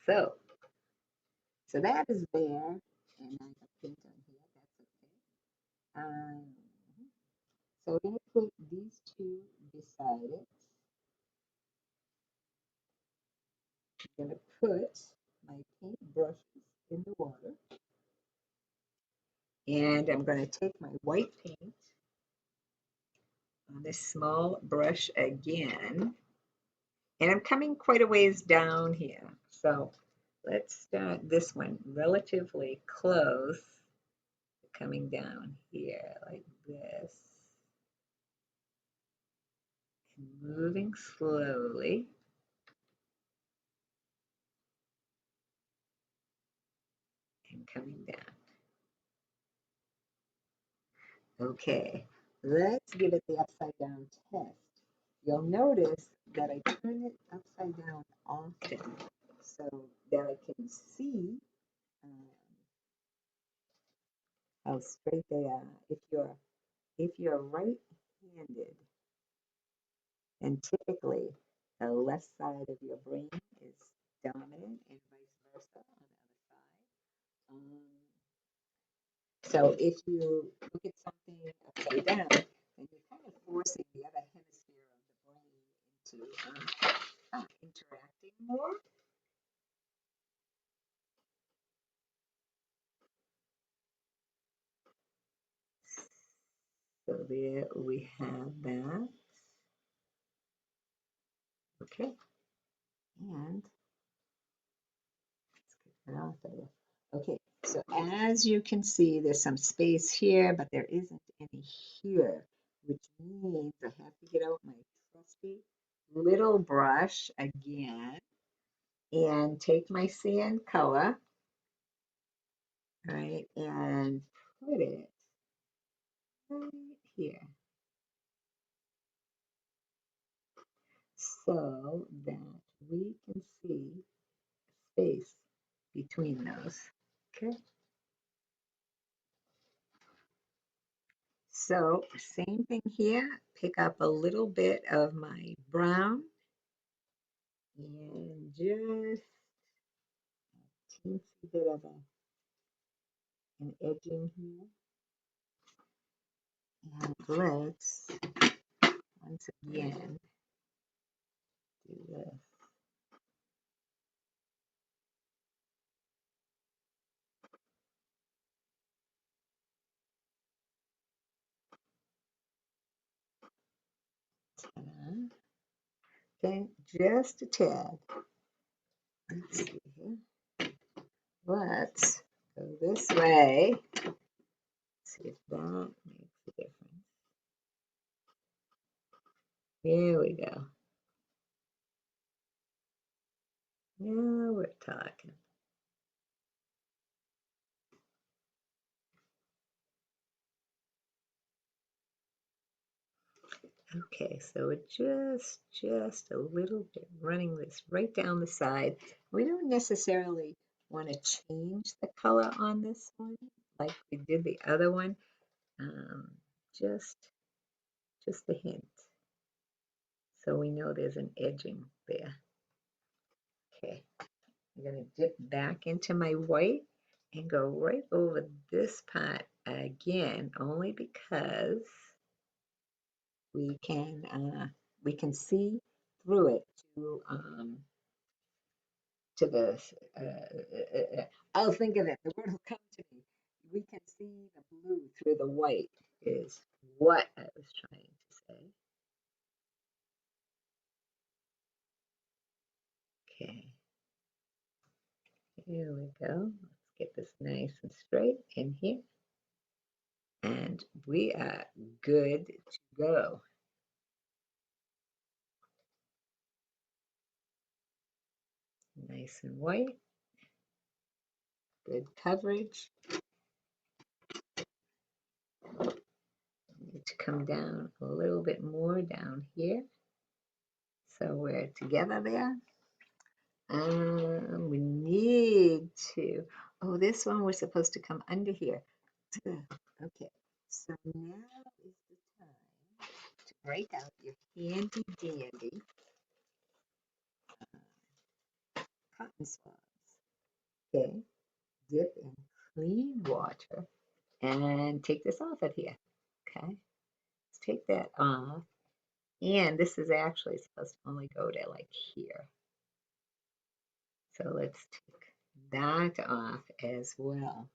so that is there, and I have paint on here. That's okay. So I'm gonna put these two beside it. I'm gonna put my paint brushes in the water, and I'm gonna take my white paint on this small brush again, and I'm coming quite a ways down here. So let's start this one relatively close, coming down here like this, and moving slowly and coming down. Okay, let's give it the upside down test. You'll notice that I turn it upside down often so that I can see um, how straight they are. If you're right-handed, and typically the left side of your brain is dominant and vice versa on the other side. So if you look at something upside down, then you're kind of forcing the other hemisphere of the brain into interacting more. So there we have that. Okay, and let's get that off of there. Okay, so as you can see, there's some space here, but there isn't any here, which means I have to get out my trusty little brush again and take my sand color, right, and put it right here so that we can see space between those. Okay. So same thing here, pick up a little bit of my brown and just a teensy bit of an edging here. And let's, once again, this. Okay, just a tad. Let's see here. Let's go this way. See if that makes a difference. Here we go. Now we're talking. Okay, so we're just a little bit running this right down the side. We don't necessarily want to change the color on this one like we did the other one. Um, just a hint. So we know there's an edging there. Okay, I'm gonna dip back into my white and go right over this part again, only because we can see through it to the I'll think of it. The word will come to me. We can see the blue through the white is what I was trying to say. Okay, here we go. Let's get this nice and straight in here. And we are good to go. Nice and white. Good coverage. Need to come down a little bit more down here. So we're together there. We need to, oh, this one we're supposed to come under here. Okay, so now is the time to break out your handy dandy cotton swabs. Okay, dip in clean water and take this off of here. Okay, let's take that off. And this is actually supposed to only go to like here. So let's take that off as well.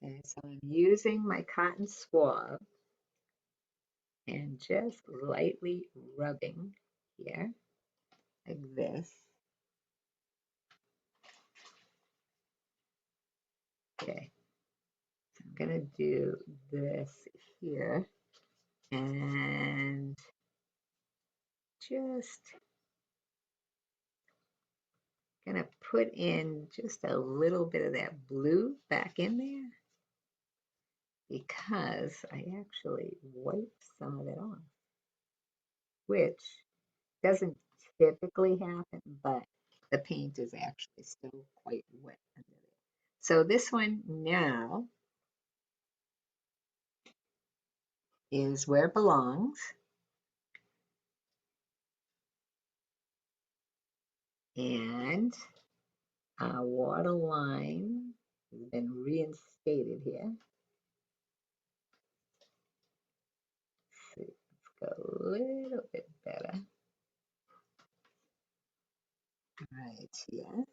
Okay, so I'm using my cotton swab and just lightly rubbing here like this. Okay, so I'm gonna do this here and just gonna put in just a little bit of that blue back in there because I actually wiped some of it off, which doesn't typically happen, but the paint is actually still quite wet under there. So this one now is where it belongs. And our water line has been reinstated here. Let's go a little bit better. Right here.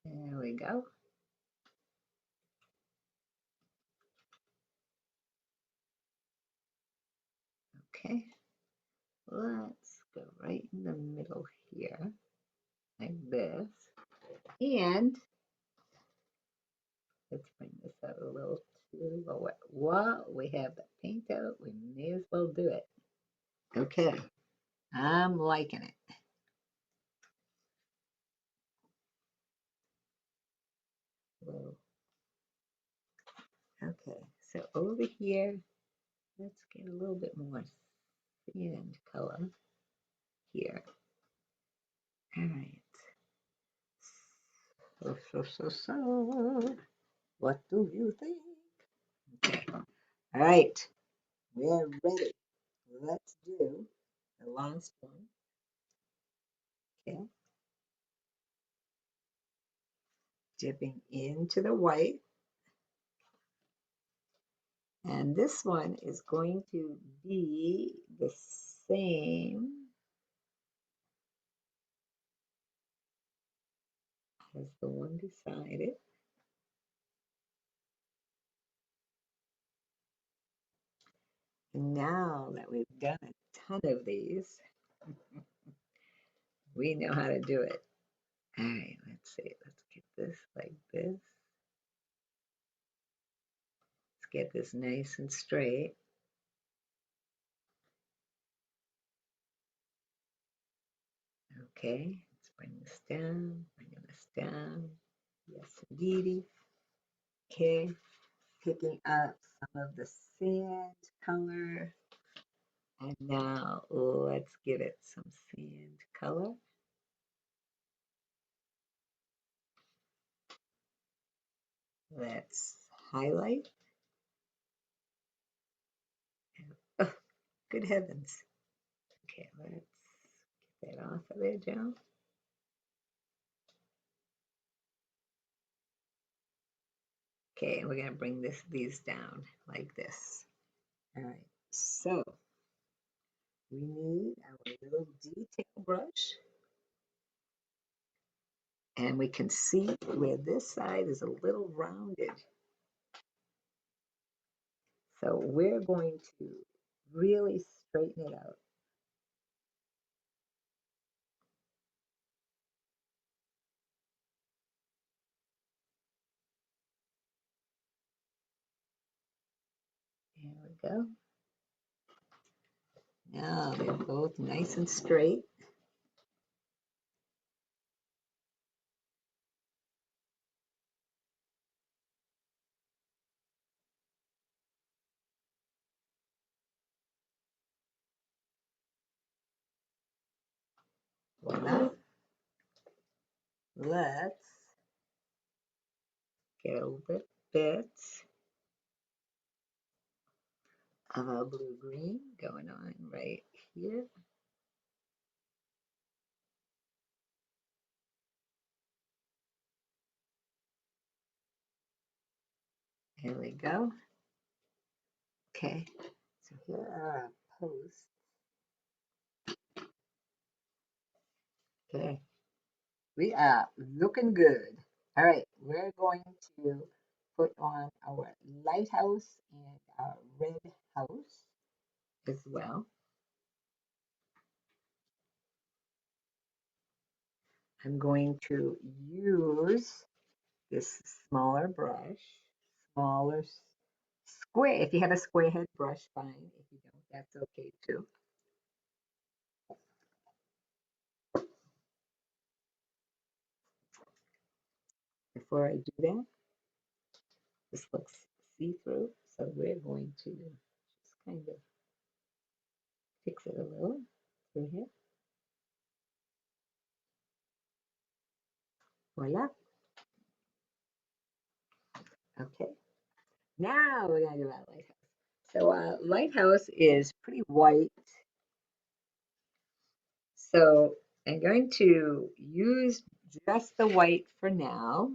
There we go. Okay. Let's go right in the middle here, like this. And let's bring this out a little too low. While we have the paint out, we may as well do it. Okay. I'm liking it. Whoa. Okay. So over here, let's get a little bit more sand color here. All right. So, what do you think? Okay. All right. We're ready. Let's do the last one. Okay. Dipping into the white. And this one is going to be the same as the one beside it. And now that we've done a ton of these, we know how to do it. All right, let's see. Let's get this like this. Let's get this nice and straight. Okay, let's bring this down, bringing this down. Yes, indeedy. Okay, picking up some of the sand color. And now let's give it some sand color. Let's highlight. Oh, good heavens. Okay, let's get that off of there, Joe. Okay, we're gonna bring these down like this. All right, so we need our little detail brush, and we can see where this side is a little rounded. So we're going to really straighten it out. There we go. Now they're both nice and straight. Voila. Let's get a little bit of a blue-green going on right here. There we go. Okay, so here are our posts. Okay, we are looking good. All right, we're going to put on our lighthouse and our red house as well. I'm going to use this smaller brush, smaller square. If you have a square head brush, fine. If you don't, that's okay too. Before I do that, this looks see-through, so we're going to just kind of fix it a little through here. Voila. Okay. Now we're gonna do our lighthouse. So our lighthouse is pretty white. So I'm going to use just the white for now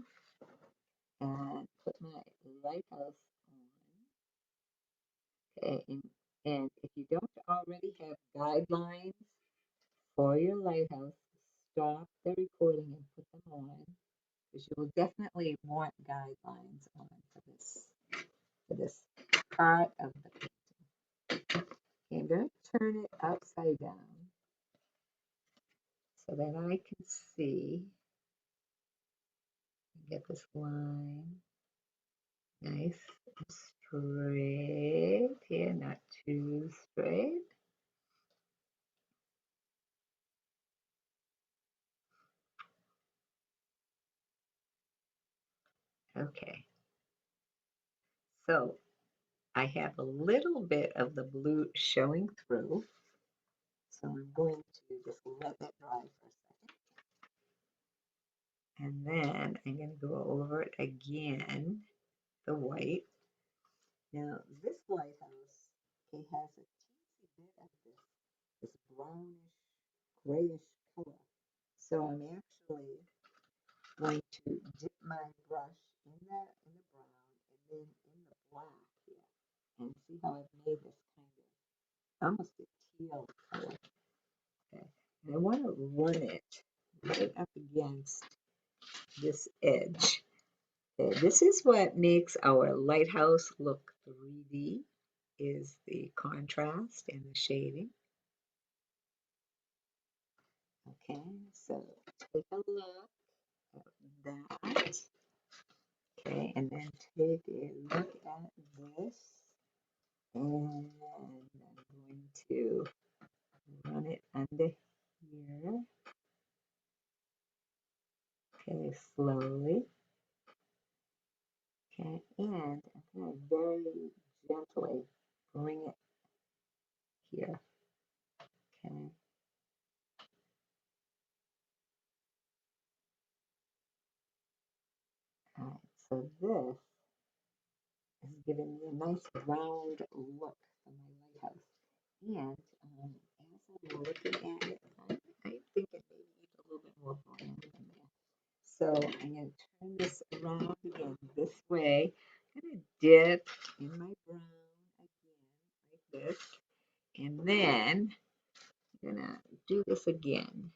and put my lighthouse on. Okay, and if you don't already have guidelines for your lighthouse, stop the recording and put them on because you will definitely want guidelines on for this part of the painting. Okay, I'm going to turn it upside down so that I can see and get this line nice and straight here, not too straight. Okay, so I have a little bit of the blue showing through, so I'm going to just let that dry for a second. And then I'm going to go over it again, the white. Now, this lighthouse, it has a teensy bit of this brownish, grayish color. So I'm actually going to dip my brush in the brown and then in the black here. see how I've made this kind of almost a teal color. Okay. And I want to run it right up against this edge. Okay. This is what makes our lighthouse look 3D, is the contrast and the shading. Okay, so take a look at that. Okay, and then take a look at this. And I'm going to run it under here. Okay, slowly. Okay, and I'm going to very gently bring it here. Okay. All right, so this is giving me a nice round look for my lighthouse. And as I'm looking at it, I'm thinking maybe need a little bit more brown in there. So I'm going to turn this around again this way. I'm going to dip in my brown again, like this. And then I'm going to do this again.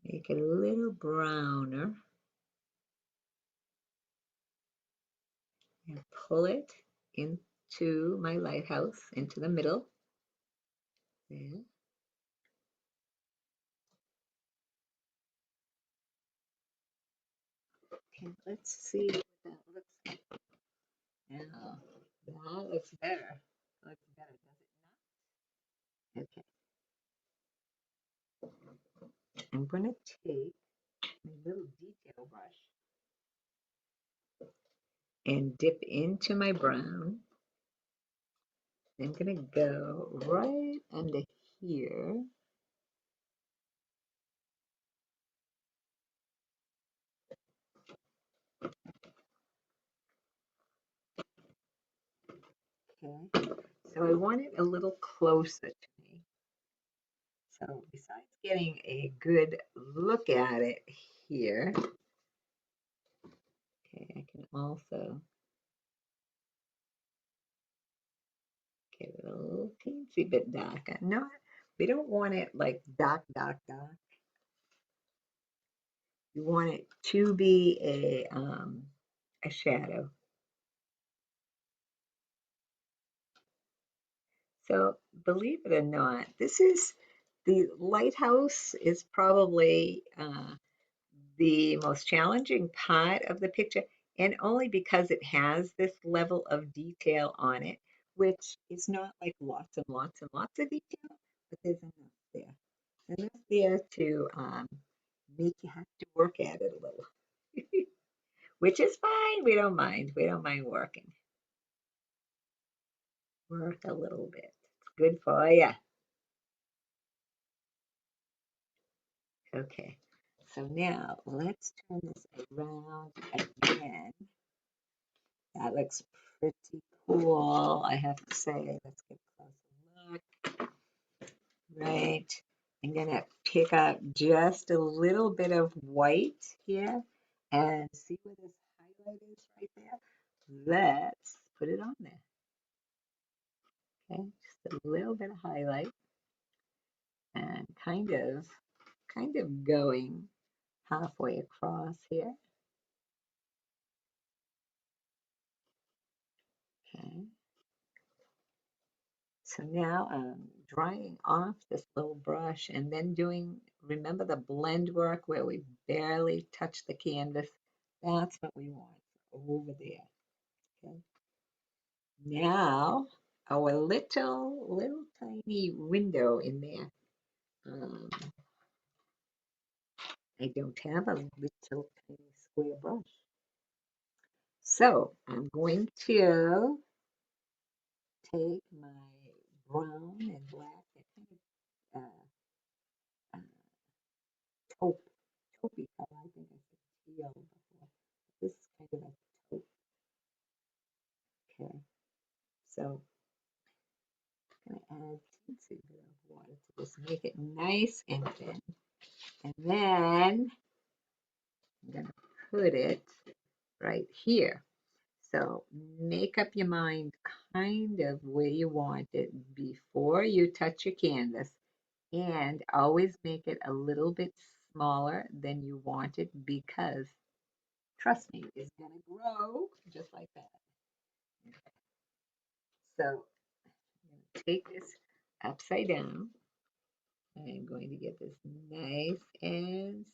Make it a little browner. And pull it into my lighthouse, into the middle. There. Okay, let's see what that looks like. Now, that looks better. Looks better, does it not? Okay. I'm going to take my little detail brush and dip into my brown. I'm going to go right under here. Okay. So I want it a little closer to me. So besides getting a good look at it here, okay, I can also get it a little teensy bit darker. No, we don't want it like dark, dark, dark. You want it to be a shadow. So believe it or not, this is the lighthouse is probably the most challenging part of the picture, and only because it has this level of detail on it, which is not like lots and lots and lots of detail, but there's enough there. Enough there to make you have to work at it a little, which is fine. We don't mind. We don't mind working. Work a little bit. It's good for you. Okay. So now let's turn this around again. That looks pretty cool, I have to say. Let's get a closer look. Right. I'm going to pick up just a little bit of white here and see where this highlight is right there. Let's put it on there. Okay, just a little bit of highlight and kind of going halfway across here. Okay. So now I'm drying off this little brush and then doing, remember the blend work where we barely touch the canvas? That's what we want over there. Okay. Now our little tiny window in there. Um, I don't have a little tiny square brush. So I'm going to take my brown and black and kind of uh, taupe, taupey color. I think I said teal before. This is kind of a taupe. Okay, so I'm going to add a teensy bit of water to just make it nice and thin. And then I'm going to put it right here. So make up your mind kind of where you want it before you touch your canvas, and always make it a little bit smaller than you want it, because trust me, it's going to grow just like that. So I'm going to take this upside down. I'm going to get this nice and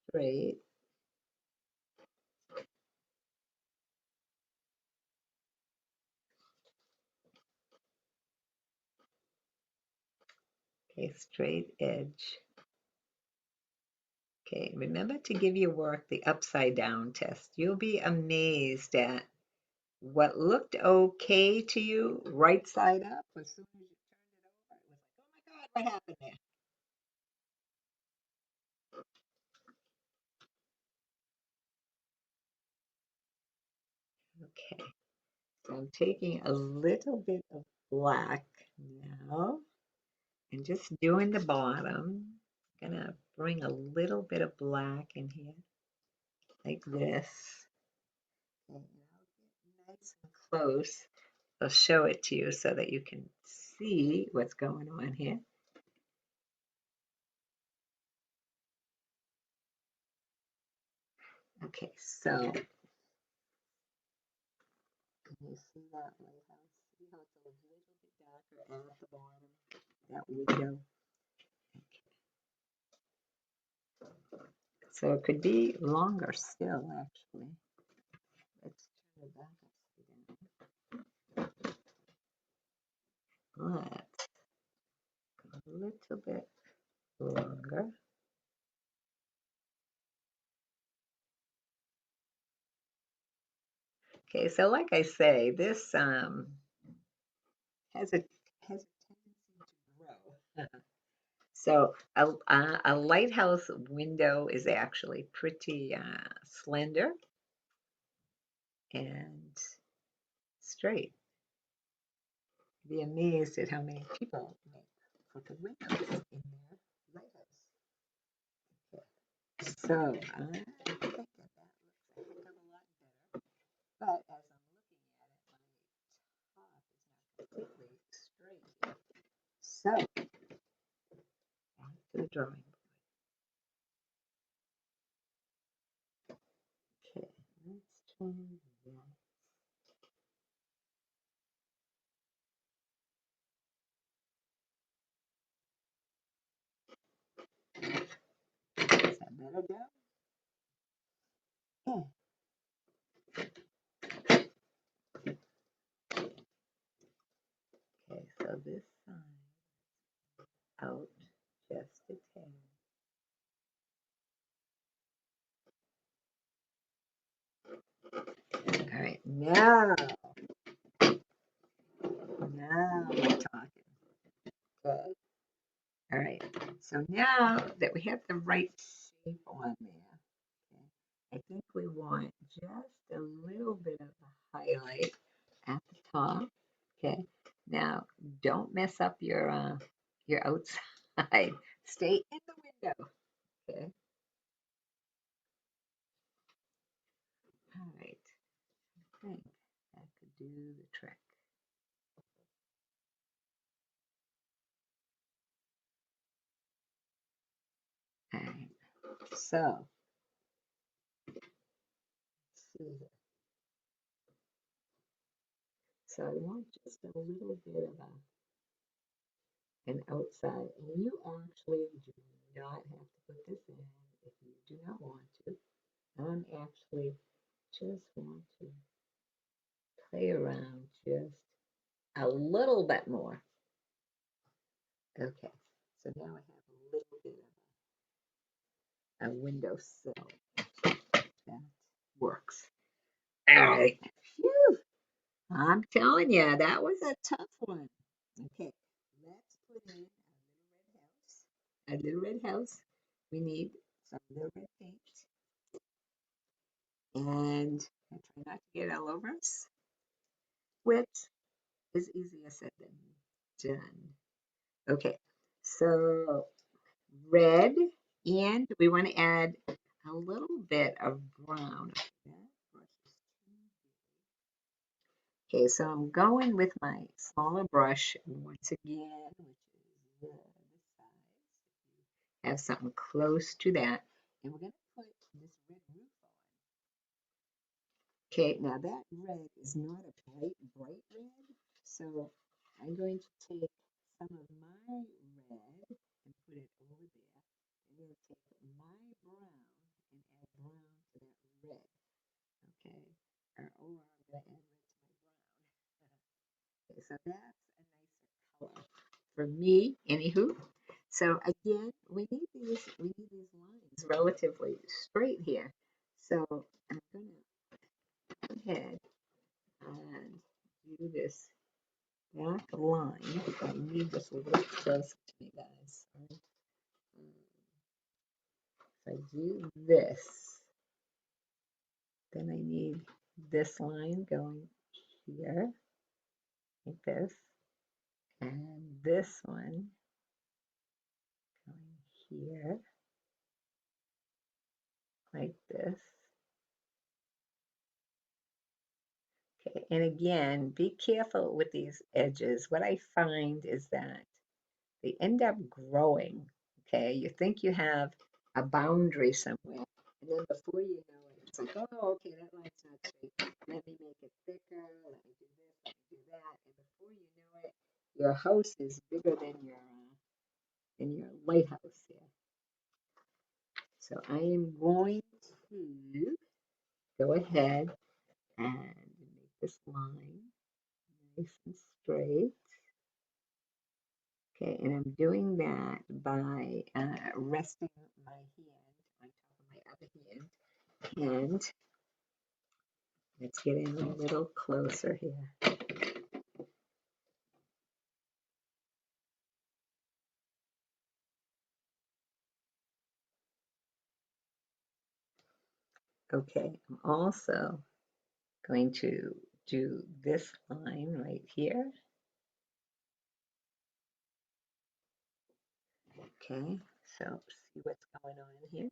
straight. Okay, straight edge. Okay, remember to give your work the upside down test. You'll be amazed at what looked okay to you right side up. As soon as you turned it over, it was like, oh my God, what happened there? Okay, so I'm taking a little bit of black now and just doing the bottom. I'm gonna bring a little bit of black in here like this. And I'll get nice and close. I'll show it to you so that you can see what's going on here. Okay, so can you see that lighthouse? See how it's a little bit darker at the bottom, that window? So it could be longer still, actually. Let's turn it back upside down. Let's go a little bit longer. Okay, so like I say, this has a tendency to grow. So a lighthouse window is actually pretty slender and straight. You'd be amazed at how many people make crooked windows in their lighthouse. Okay. So I think that looks a heck of a lot better. But as I'm looking at it, my top is not completely straight. So back to the drawing board. Okay, let's try that. Is that better now? Yeah. Okay, so this side out just a tad. All right, now we're talking. Okay. All right. So now that we have the right shape on there, okay, I think we want just a little bit of a highlight at the top. Okay. Now don't mess up your outside. Stay in the window. Okay. All right. I think that could do the trick. All right. So let's see here. So I want just a little bit of an outside, and you actually do not have to put this in if you do not want to. I'm actually just want to play around just a little bit more. Okay, so now I have a little bit of a windowsill. That works. All right. Phew. I'm telling you, that was a tough one. Okay, let's put in a little red house. We need some little red paint. And I try not to get all over us, which is easier said than done. Okay, so red, and we want to add a little bit of brown. Okay, so I'm going with my smaller brush once again, which is this size. Have something close to that. And we're going to put this red roof on. Okay, now that red is not a bright red, so I'm going to take some of my red and put it over there. I'm going to take my brown and add brown to that red. Okay, or I'm going to add red to my brown. Okay, so that's a nicer color for me, anywho. So again, we need these lines relatively straight here. So I'm gonna go ahead and do this back line. I need this a little closer to me, guys. If I do this, then I need this line going here, like this, and this one going here, like this. Okay, and again, be careful with these edges. What I find is that they end up growing. Okay, you think you have a boundary somewhere, and then before you know it, it's like, oh, okay, that line's not straight. Let me make it thicker. Let me do this. Let me do that. And before you know it, your house is bigger than your lighthouse here. So I am going to go ahead and make this line nice and straight. Okay, and I'm doing that by resting my hand on top of my other hand. And let's get in a little closer here. Okay, I'm also going to do this line right here. Okay, so see what's going on here.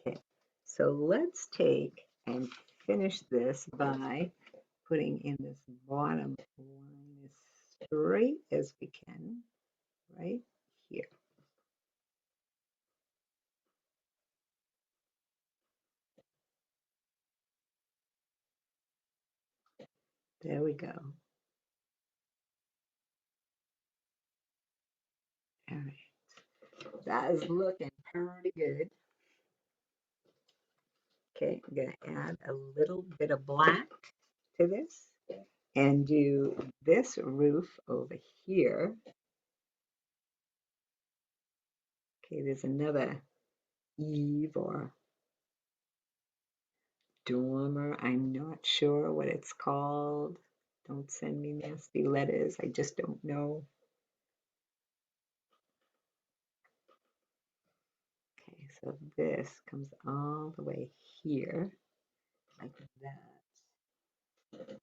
Okay, so let's take and finish this by putting in this bottom line as straight as we can right here. There we go. All right, that is looking pretty good. Okay, I'm going to add a little bit of black to this and do this roof over here. Okay, there's another eave or dormer. I'm not sure what it's called. Don't send me nasty letters. I just don't know. Okay, so this comes all the way here like that.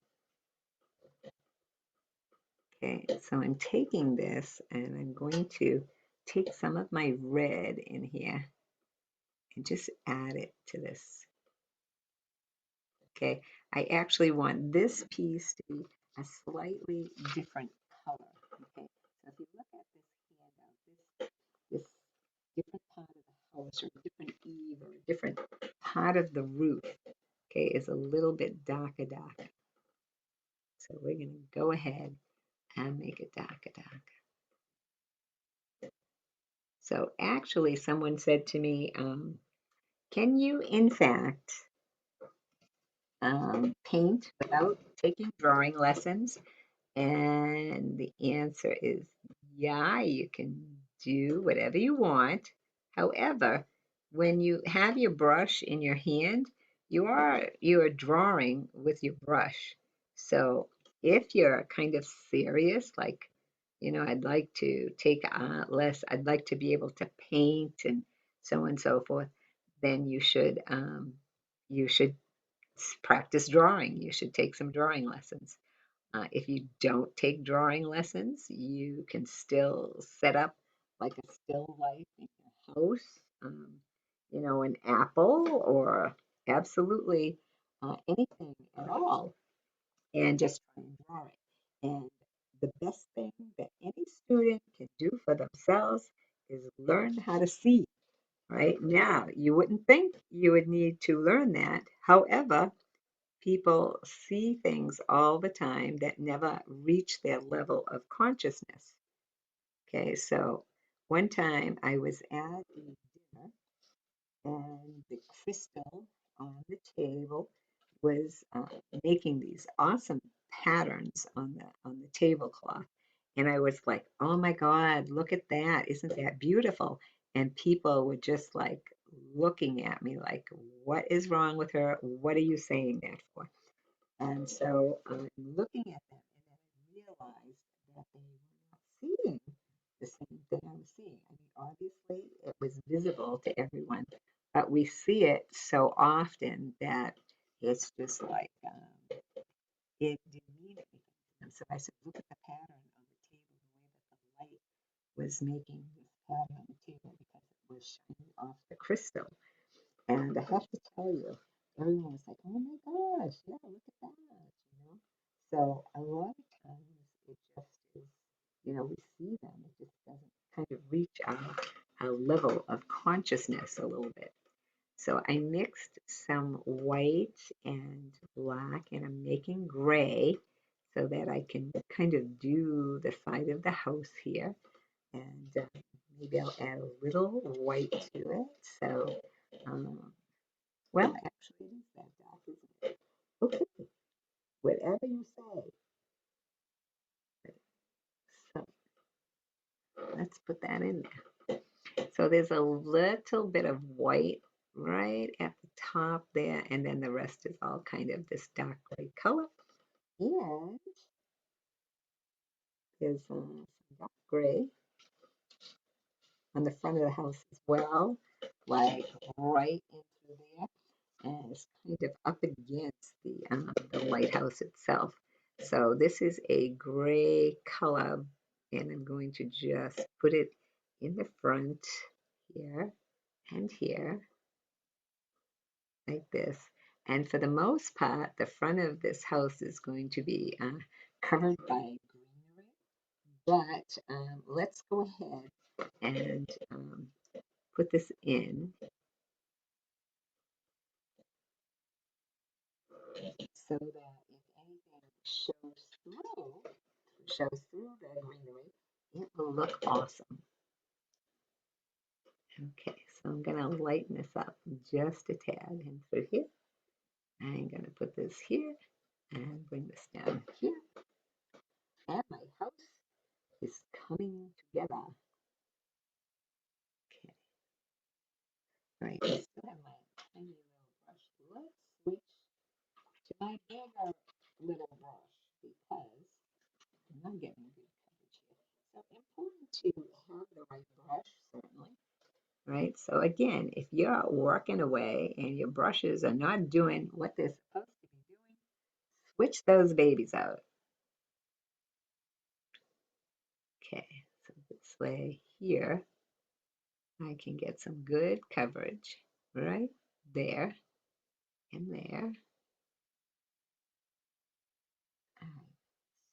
Okay, so I'm taking this and I'm going to take some of my red in here and just add it to this. Okay, I actually want this piece to be a slightly different color. Okay, so if you look at this handout, this different part of the house or different eave or a different part of the roof, okay, is a little bit darker. So we're going to go ahead and make it darker. So actually, someone said to me, can you, in fact, paint without taking drawing lessons? And the answer is yeah, you can do whatever you want. However, when you have your brush in your hand, you are drawing with your brush. So if you're kind of serious, like, I'd like to take less, I'd like to be able to paint and so on and so forth, then you should practice drawing. You should take some drawing lessons. If you don't take drawing lessons, you can still set up like a still life in your house, an apple or absolutely anything at all, and just try and draw it. And the best thing that any student can do for themselves is learn how to see. Right now, you wouldn't think you would need to learn that. However, people see things all the time that never reach their level of consciousness. Okay, so one time I was at a dinner and the crystal on the table was making these awesome patterns on the tablecloth, and I was like, "Oh my God, look at that! Isn't that beautiful?" And people were just like looking at me like, "What is wrong with her? What are you saying that for?" And so I'm looking at them, and then I realized that they were not seeing the same thing I was seeing. I mean, obviously, it was visible to everyone, but we see it so often that it's just like it didn't mean anything. And so I said, look at the pattern on the table, the way that the light was making this pattern on the table because it was shining off the crystal. And I have to tell you, everyone was like, oh my gosh, yeah, look at that. So a lot of times it just is, we see them, it just doesn't kind of reach our level of consciousness a little bit. So I mixed some white and black and I'm making gray so that I can kind of do the side of the house here. And maybe I'll add a little white to it. So, well, actually, it is that dark, isn't it? Okay, whatever you say. So let's put that in there. So there's a little bit of white right at the top there, and then the rest is all kind of this dark gray color. And there's some dark gray on the front of the house as well, like right into there. And it's kind of up against the lighthouse itself. So this is a gray color, and I'm going to just put it in the front here and here, like this. And for the most part, the front of this house is going to be covered by greenery. But let's go ahead and put this in so that if anything shows through the greenery, it will look awesome. Okay, so I'm gonna lighten this up just a tad and through here. I'm gonna put this here and bring this down here. And my house is coming together. Okay, right, I still have my tiny little brush. Let's switch to my bigger little brush because I'm not getting good coverage here. So important to have the right brush, certainly. Right? So again, if you're working away and your brushes are not doing what they're supposed to be doing, switch those babies out. Okay, so this way here, I can get some good coverage right there and there. All right.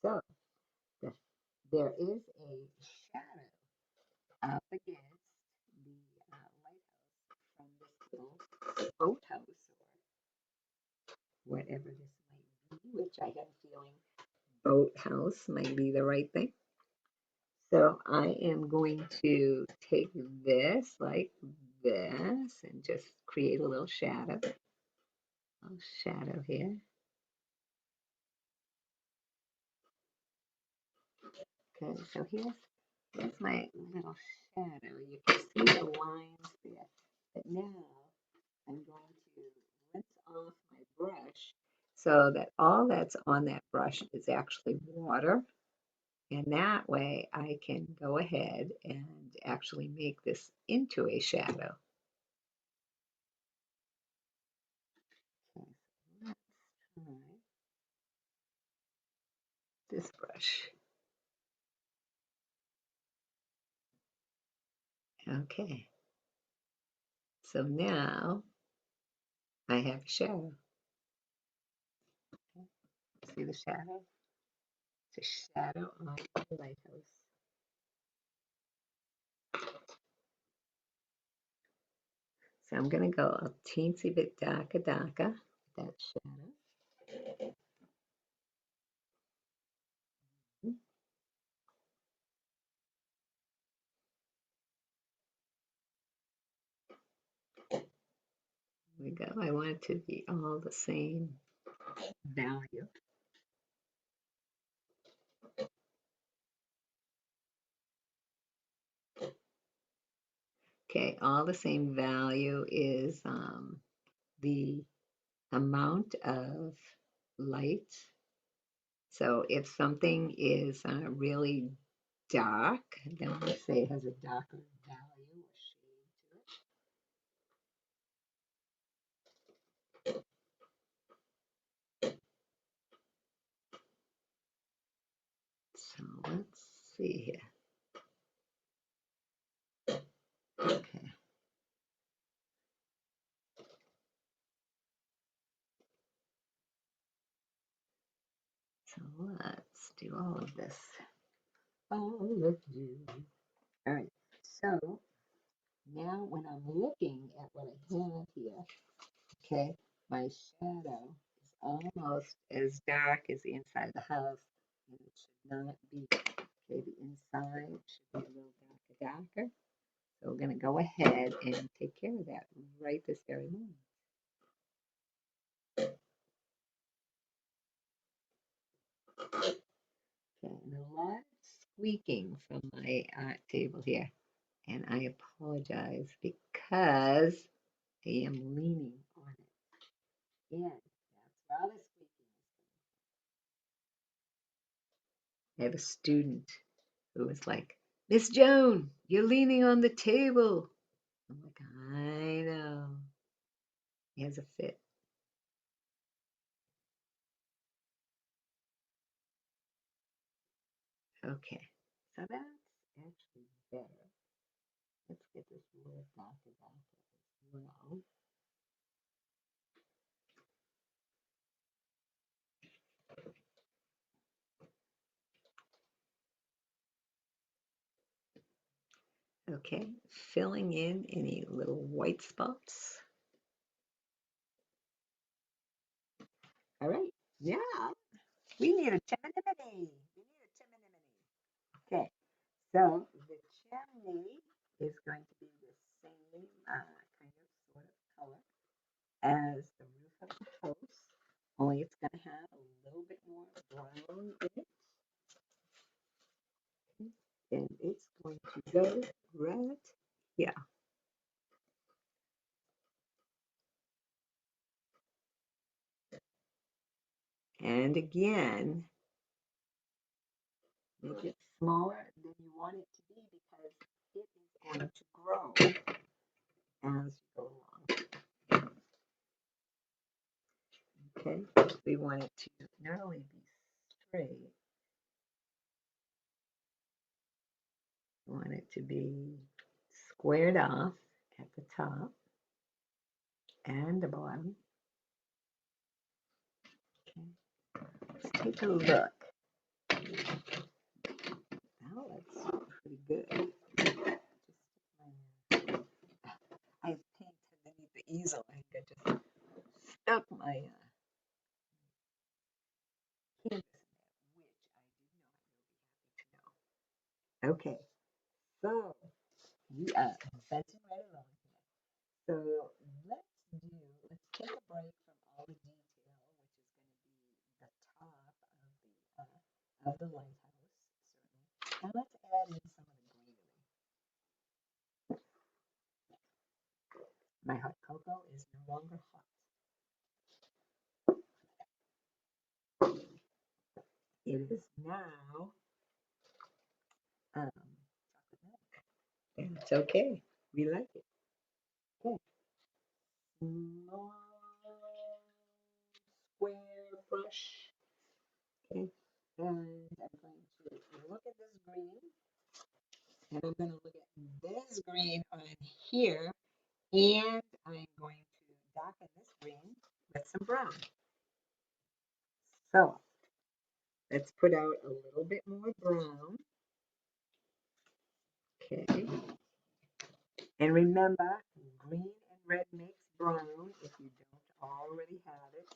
So the, there is a shadow up against the lighthouse from this little boathouse or whatever this might be, which I have a feeling boathouse might be the right thing. So I am going to take this like this and just create a little shadow here. Okay, so here's my little shadow. You can see the lines there. But now I'm going to rinse off my brush so that all that's on that brush is actually water. And that way I can go ahead and actually make this into a shadow. Okay, so let's try this brush. Okay, So now I have a shadow. See the shadow? It's a shadow on the lighthouse. So I'm going to go a teensy bit darker, with that shadow. Here we go. I want it to be all the same value. Okay, all the same value is the amount of light. So if something is really dark, then let's say it has a darker value or shade to it. So let's see here. Okay. So let's do all of this. All of you. All right. So now when I'm looking at what I have here, okay, my shadow is almost as dark as the inside of the house, and it should not be. Okay, the inside should be a little darker. So we're going to go ahead and take care of that right this very moment. Okay, and a lot of squeaking from my art table here. And I apologize because I am leaning on it. And that's where all the squeaking is coming. I have a student who was like, Miss Joan, you're leaning on the table. I'm like, I know. He has a fit. Okay, so that's actually better. Let's get this little darker as well. Okay, filling in any little white spots. All right, yeah, we need a chimney. We need a chimney. Okay, so the chimney is going to be the same kind of sort of color as the roof of the house, only it's going to have a little bit more brown in it. And it's going to go right here. And again, make it smaller than you want it to be because it is going to grow as you go along. Okay, we want it to not only be straight, we want it to be squared off at the top and the bottom. Okay, let's take a look. That looks pretty good. I have paint underneath the easel. I think I just stuck my canvas in there, which I did not know. Okay, so we are buzzing right along here. So let's take a break from all the detail, which is going to be the top of the lighthouse, certainly. And let's add in some of the greenery. My hot cocoa is no longer hot. It is now chocolate milk. And it's okay. We like it. Okay. Small square brush. Okay. And I'm going to look at this green. And I'm going to look at this green on here. And I'm going to darken this green with some brown. So let's put out a little bit more brown. Okay. And remember, green and red makes brown if you don't already have it.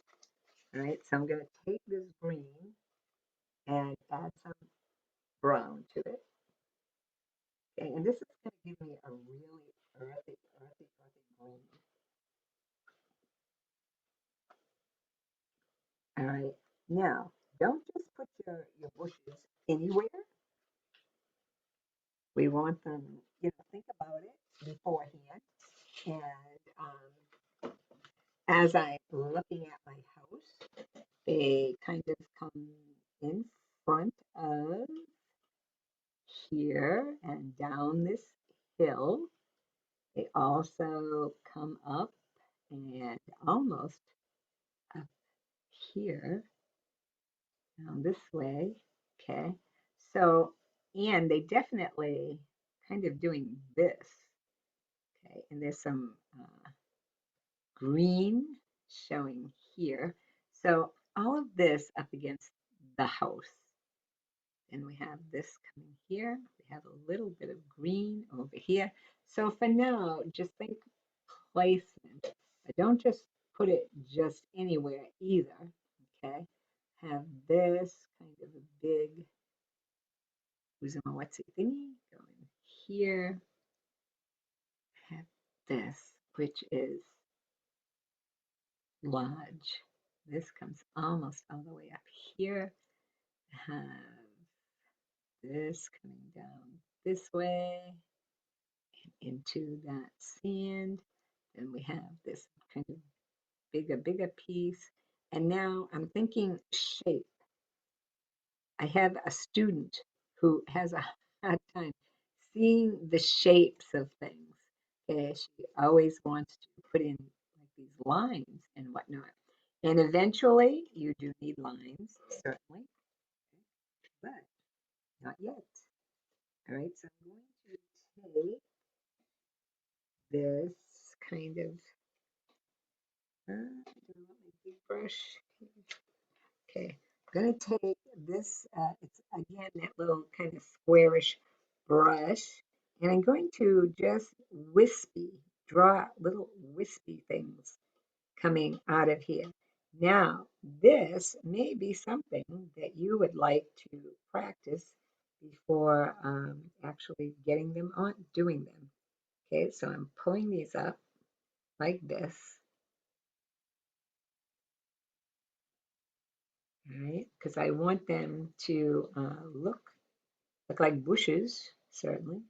All right, so I'm going to take this green and add some brown to it. Okay, and this is going to give me a really earthy green. All right, now don't just put your bushes anywhere. We want them, think about it beforehand. And as I'm looking at my house, they kind of come in front of here and down this hill. They also come up and almost up here, down this way. Okay. So, and they definitely kind of doing this. Okay. And there's some green showing here. So all of this up against the house. And we have this coming here. We have a little bit of green over here. So for now, just think placement. But don't just put it just anywhere either. Okay. Have this kind of a big Uzuma-wetsi thingy going here. Have this, which is large. This comes almost all the way up here. Have this coming down this way into that sand. Then we have this kind of bigger piece. And now I'm thinking shape. I have a student who has a hard time seeing the shapes of things. Okay, she always wants to put in like these lines and whatnot. And eventually you do need lines, certainly, but not yet. All right, so I'm going to take this kind of, I don't want my big brush. Okay, I'm going to take this, it's again that little kind of squarish brush, and I'm going to just draw little wispy things coming out of here. Now, this may be something that you would like to practice before actually getting them on, doing them. Okay, so I'm pulling these up like this. All right, because I want them to look like bushes, certainly.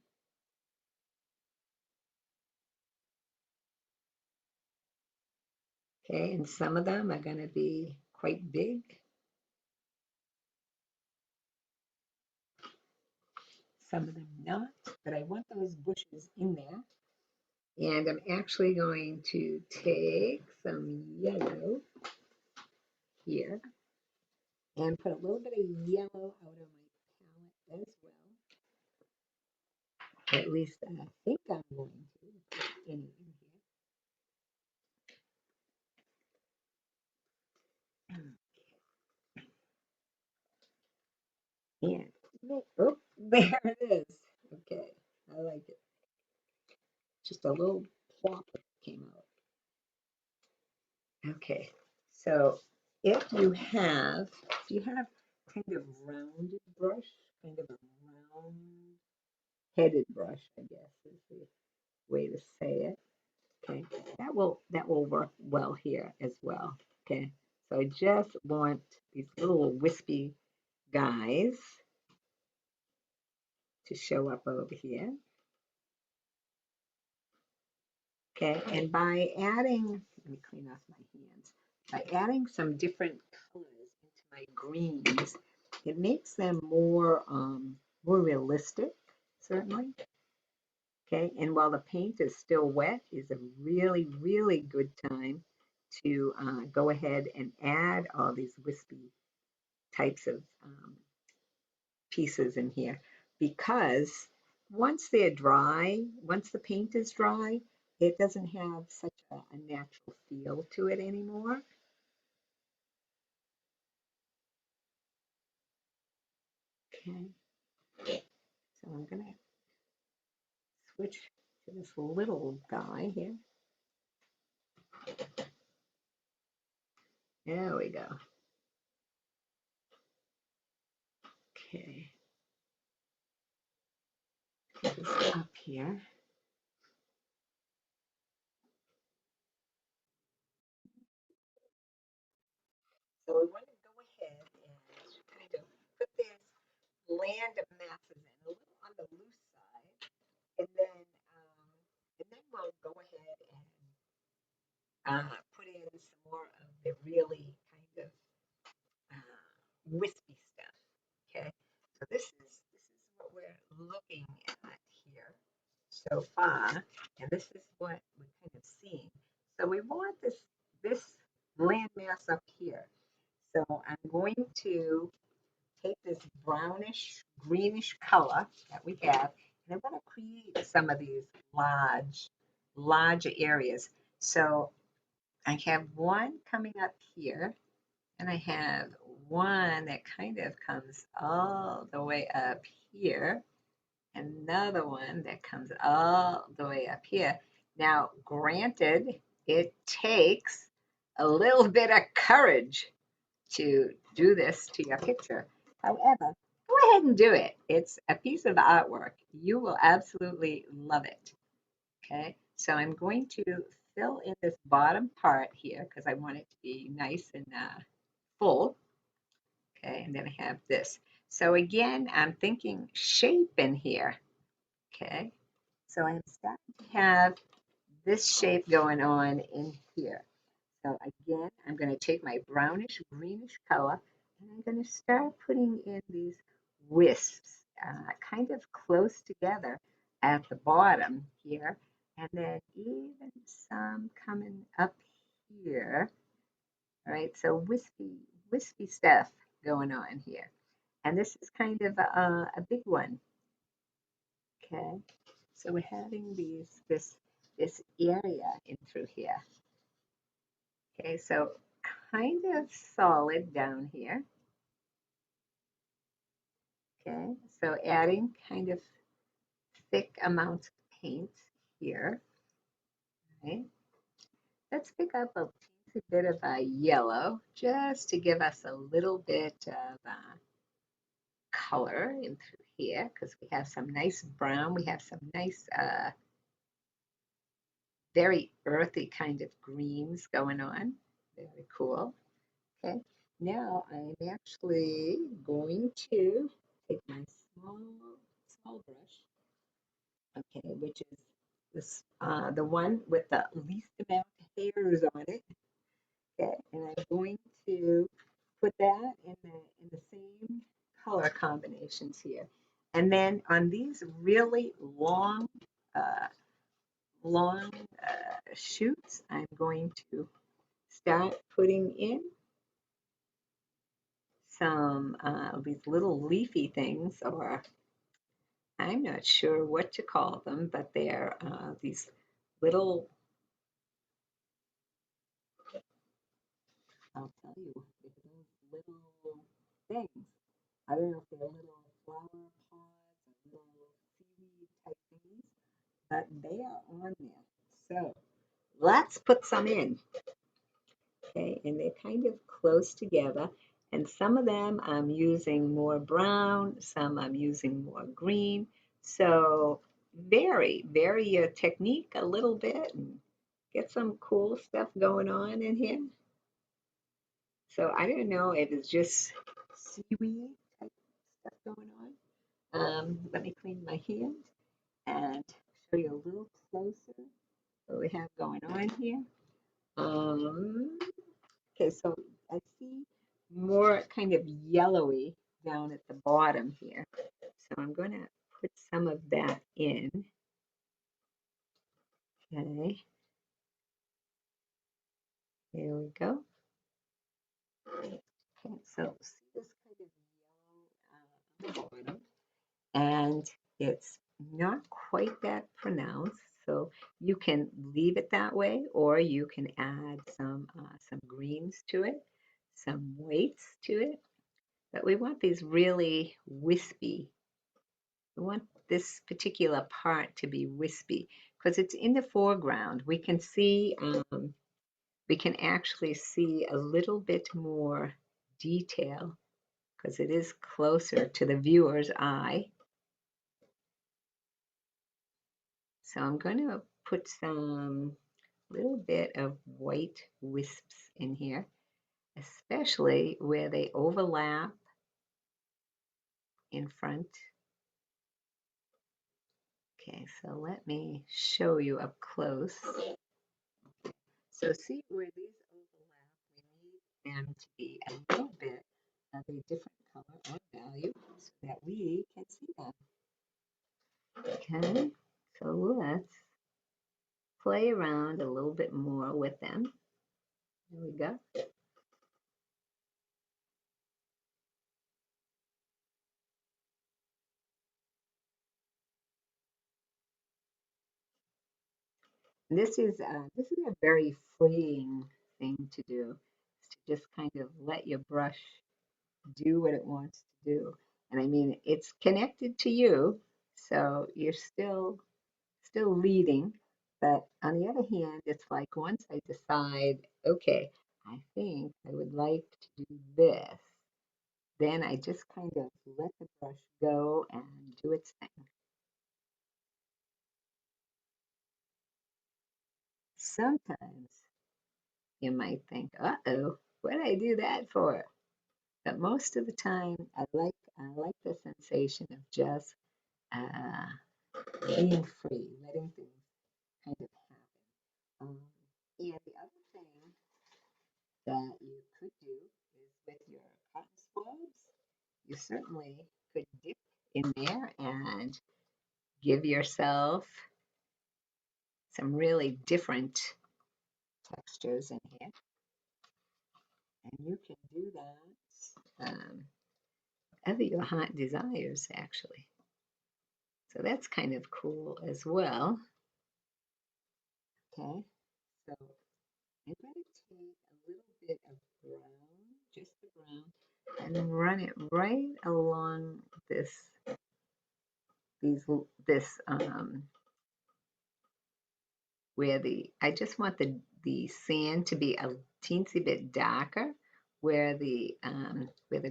Okay, and some of them are going to be quite big. Some of them not, but I want those bushes in there. And I'm actually going to take some yellow here and put a little bit of yellow out of my palette as well. At least I think I'm going to put any in here. And oh, there it is. Okay, I like it. Just a little plop came out. Okay, so if you have kind of rounded brush, kind of a round headed brush, I guess is the way to say it. Okay, that will work well here as well. Okay, so I just want these little wispy guys to show up over here. Okay, and by adding, let me clean off my hands. By adding some different colors into my greens, it makes them more realistic, certainly. Okay, and while the paint is still wet, is a really good time to go ahead and add all these wispy types of pieces in here, because once they're dry, once the paint is dry, it doesn't have such a natural feel to it anymore. Okay, so I'm gonna switch to this little guy here. There we go. Okay, get this up here. So we want to go ahead and kind of put this land of masses in a little on the loose side, and then um, we'll go ahead and put in some more of the really kind of wispy stuff. Okay, so this is what we're looking at here so far, and this is what we're kind of seeing. So we want this land mass up here. So I'm going to take this brownish, greenish color that we have, and I'm going to create some of these larger areas. So I have one coming up here, and I have one that kind of comes all the way up here, another one that comes all the way up here. Now, granted, it takes a little bit of courage to do this to your picture. However, go ahead and do it. It's a piece of artwork. You will absolutely love it. Okay, so I'm going to fill in this bottom part here because I want it to be nice and full. Okay, and then I have this. So again, I'm thinking shape in here. Okay, so I'm starting to have this shape going on in here. So again, I'm going to take my brownish greenish color and I'm going to start putting in these wisps kind of close together at the bottom here. And then even some coming up here. All right, so wispy stuff going on here. And this is kind of a big one. Okay, so we're having this area in through here. Okay, so kind of solid down here. Okay, so adding kind of thick amounts of paint here. Right, let's pick up a teensy bit of a yellow just to give us a little bit of color in through here because we have some nice brown. We have some nice, very earthy kind of greens going on. Very cool. Okay, now I'm actually going to take my small brush, okay, which is this the one with the least amount of hairs on it, okay, and I'm going to put that in the same color combinations here, and then on these really uh, long shoots, I'm going to start putting in some these little leafy things, or I'm not sure what to call them, but they're these little, I'll tell you, they're those little things. I don't know if they're little flower pods or little seaweed type things, but they are on there. So let's put some in. Okay, and they're kind of close together. And some of them I'm using more brown, some I'm using more green. So vary your technique a little bit and get some cool stuff going on in here. So I don't know if it's just seaweed type stuff going on. Let me clean my hands and show you a little closer what we have going on here. Um, Okay, so I see more kind of yellowy down at the bottom here. So I'm going to put some of that in. Okay, here we go. Okay, so see this kind of yellow on the bottom, and it's not quite that pronounced. So you can leave it that way, or you can add some greens to it, some whites to it. But we want these really wispy. We want this particular part to be wispy because it's in the foreground. We can actually see a little bit more detail because it is closer to the viewer's eye. So I'm going to put some little bit of white wisps in here, especially where they overlap in front. Okay, so let me show you up close. So see where these overlap, we need them to be a little bit of a different color or value so that we can see them. Okay, so let's play around a little bit more with them. There we go. This is a very freeing thing to do, is to just kind of let your brush do what it wants to do. And I mean, it's connected to you, so you're still leading. But on the other hand, it's like once I decide, okay, I think I would like to do this, then I just kind of let the brush go and do its thing. Sometimes you might think, uh-oh, what did I do that for? But most of the time, I like the sensation of just uh, being free, letting things kind of happen. And the other thing that you could do is with your cotton swabs, you certainly could dip in there and give yourself some really different textures in here. And you can do that whatever your heart desires, actually. So that's kind of cool as well. Okay, so I'm going to take a little bit of brown, just the brown, and run it right along these this where I just want the sand to be a teensy bit darker where the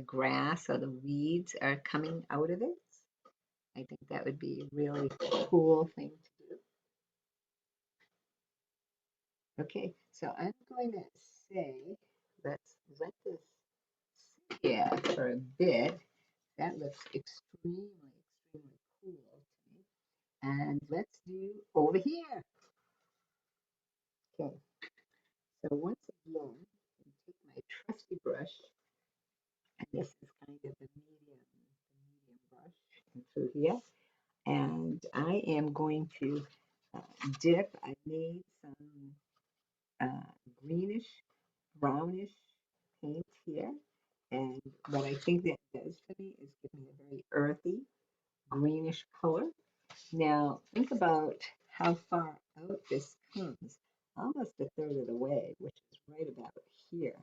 grass or the weeds are coming out of it. I think that would be a really cool thing to do. Okay, so I'm going to say, let's let this sit here for a bit. That looks extremely, extremely cool to me. And let's do over here. Okay, so once again, I take my trusty brush, and this is kind of the medium brush and through here. And I am going to dip. I made some greenish, brownish paint here. And what I think that does for me is give me a very earthy, greenish color. Now, think about how far out this comes. Almost a third of the way, which is right about here.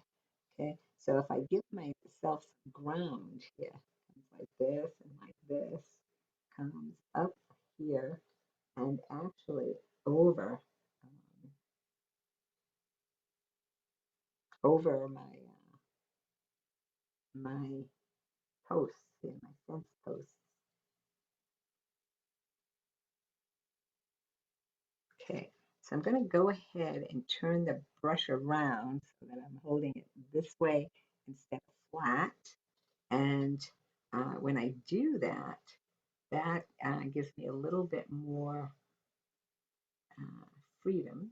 Okay, so if I give myself some ground here, comes like this and like this, comes up here and actually over over my posts here, my fence posts. Okay, so I'm going to go ahead and turn the brush around so that I'm holding it this way instead of flat. And when I do that, that gives me a little bit more freedom.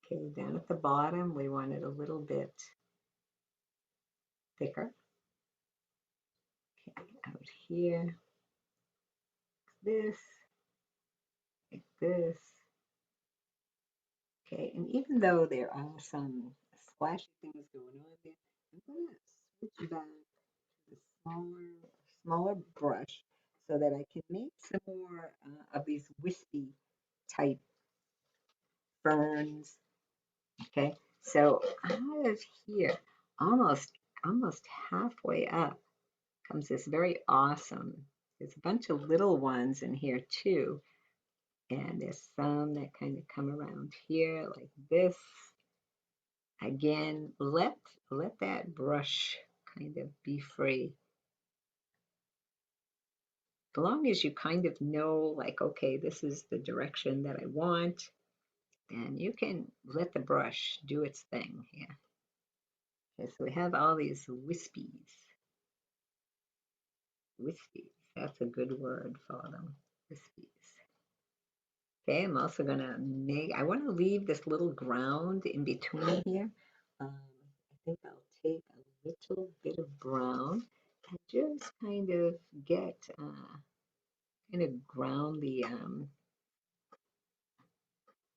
Okay, down at the bottom, we want it a little bit thicker. Okay, out here, this, like this. Okay, and even though there are some splashy things going on there, I'm going to switch back to the smaller brush so that I can make some more of these wispy type ferns. Okay, so out of here, almost almost halfway up comes this very awesome. There's a bunch of little ones in here too, and there's some that kind of come around here like this. Again, let that brush kind of be free. As long as you kind of know, like, okay, this is the direction that I want, then you can let the brush do its thing here. Okay, so we have all these wispies. Wispies, that's a good word for them. Wispies. Okay, I'm also gonna I want to leave this little ground in between here. I think I'll take a little bit of brown and just kind of get, kind of ground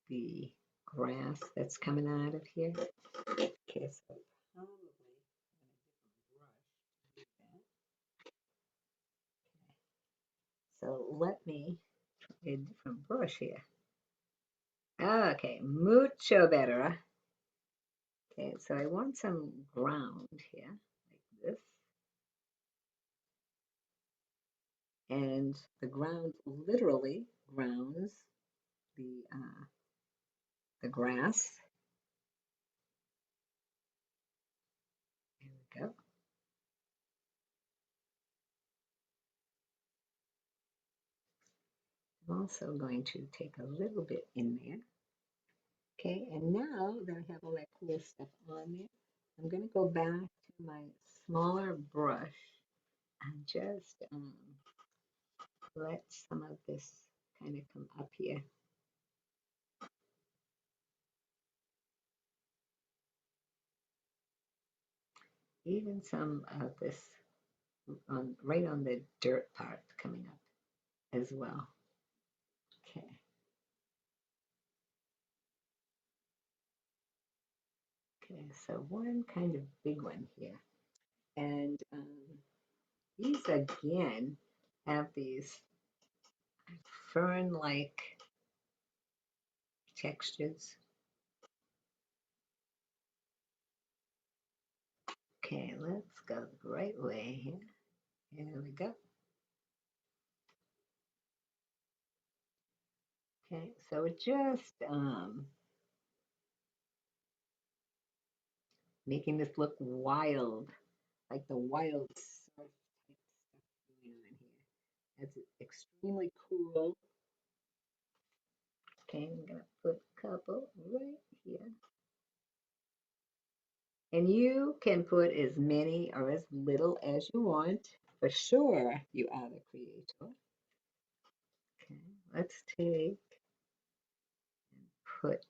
the grass that's coming out of here. Okay, so probably so let me try a different brush here. Okay, mucho better. Okay, so I want some ground here, like this. And the ground literally grounds the grass. There we go. I'm also going to take a little bit in there. Okay, and now that I have all that cool stuff on there, I'm going to go back to my smaller brush and just let some of this kind of come up here. Even some of this right on the dirt part coming up as well. Okay. Okay, so one kind of big one here. And these again have these fern-like textures. Okay, let's go the right way here. Here we go. Okay, so it just making this look wild, like the wild surf type stuff going on here. That's extremely cool. Okay, I'm gonna put a couple right here. And you can put as many or as little as you want. For sure, you are the creator. Okay, let's take and put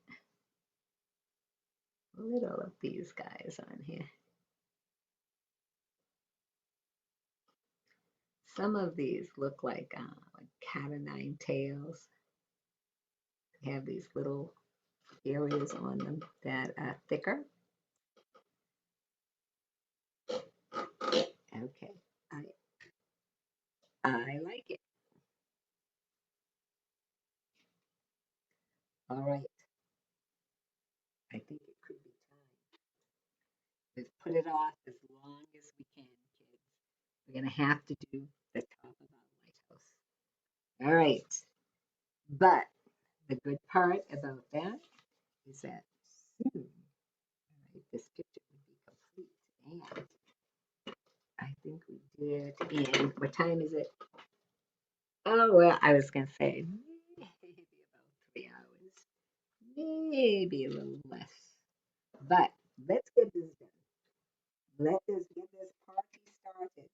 a little of these guys on here. Some of these look like cat o' nine tails. They have these little areas on them that are thicker. Okay, I I like it. All right, I think it could be time. Let's put it off as long as we can, kids. We're gonna have to do the top of our lighthouse. All right, but the good part about that is that soon, right, this picture would be complete. And I think we did in, what time is it? Oh, well, I was going to say maybe about 3 hours, maybe a little less. But let's get this done. Let us get this party started.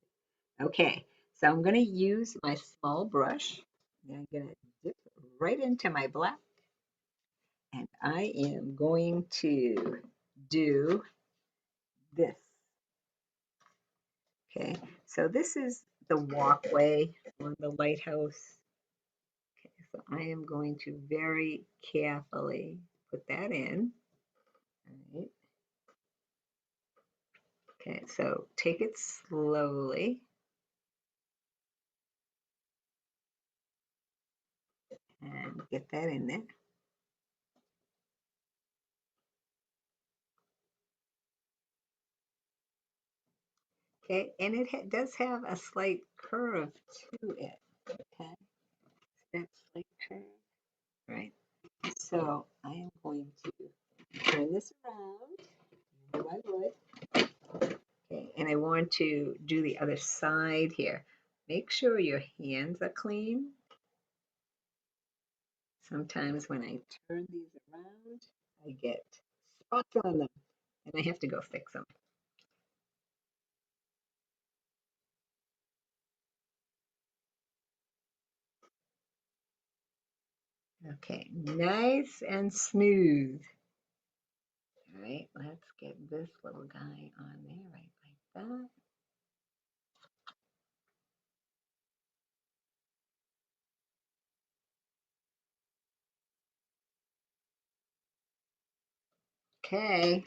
Okay, so I'm going to use my small brush. And I'm going to dip right into my black. And I am going to do this. Okay, so this is the walkway on the lighthouse. Okay, so I am going to very carefully put that in. All right. Okay, so take it slowly. and get that in there. Okay, and it does have a slight curve to it. Okay, that slight curve, right? So I am going to turn this around. You know I would. Okay, and I want to do the other side here. Make sure your hands are clean. Sometimes when I turn these around, I get spots on them and I have to go fix them. Okay, nice and smooth. All right, let's get this little guy on there right like that. Okay,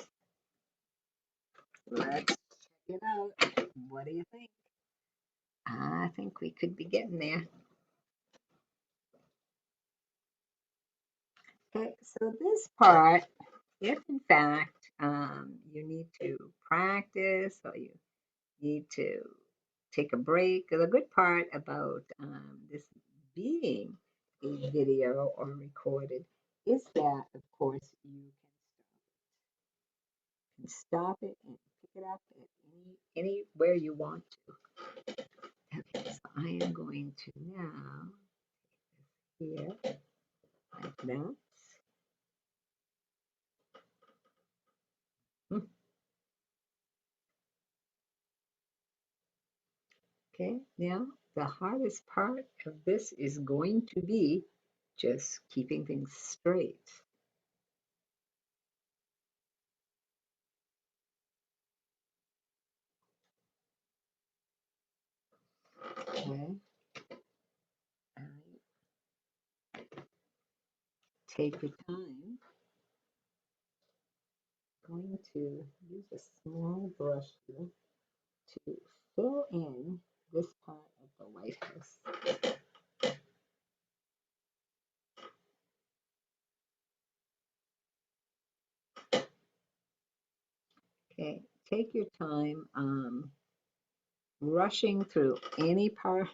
let's check it out. What do you think? I think we could be getting there. Okay, so this part, if in fact you need to practice or you need to take a break, the good part about this being a video or recorded is that, of course, you can stop it and pick it up at anywhere you want to. Okay, so I am going to now here like that. Hmm. Okay, now the hardest part of this is going to be just keeping things straight. Okay, and take your time. Going to use a small brush here to fill in this part of the lighthouse. Okay, take your time. Rushing through any part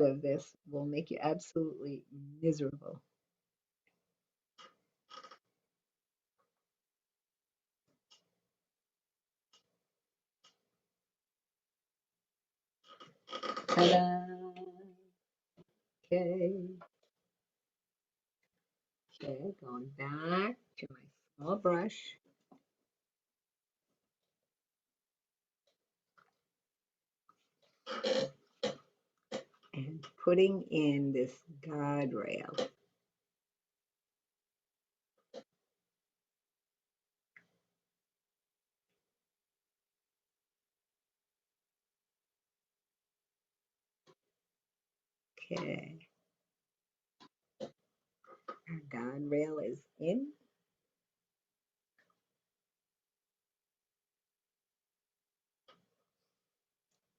of this will make you absolutely miserable. Ta-da! Okay. Okay, going back to my small brush. And putting in this guardrail. Okay. Our guardrail is in.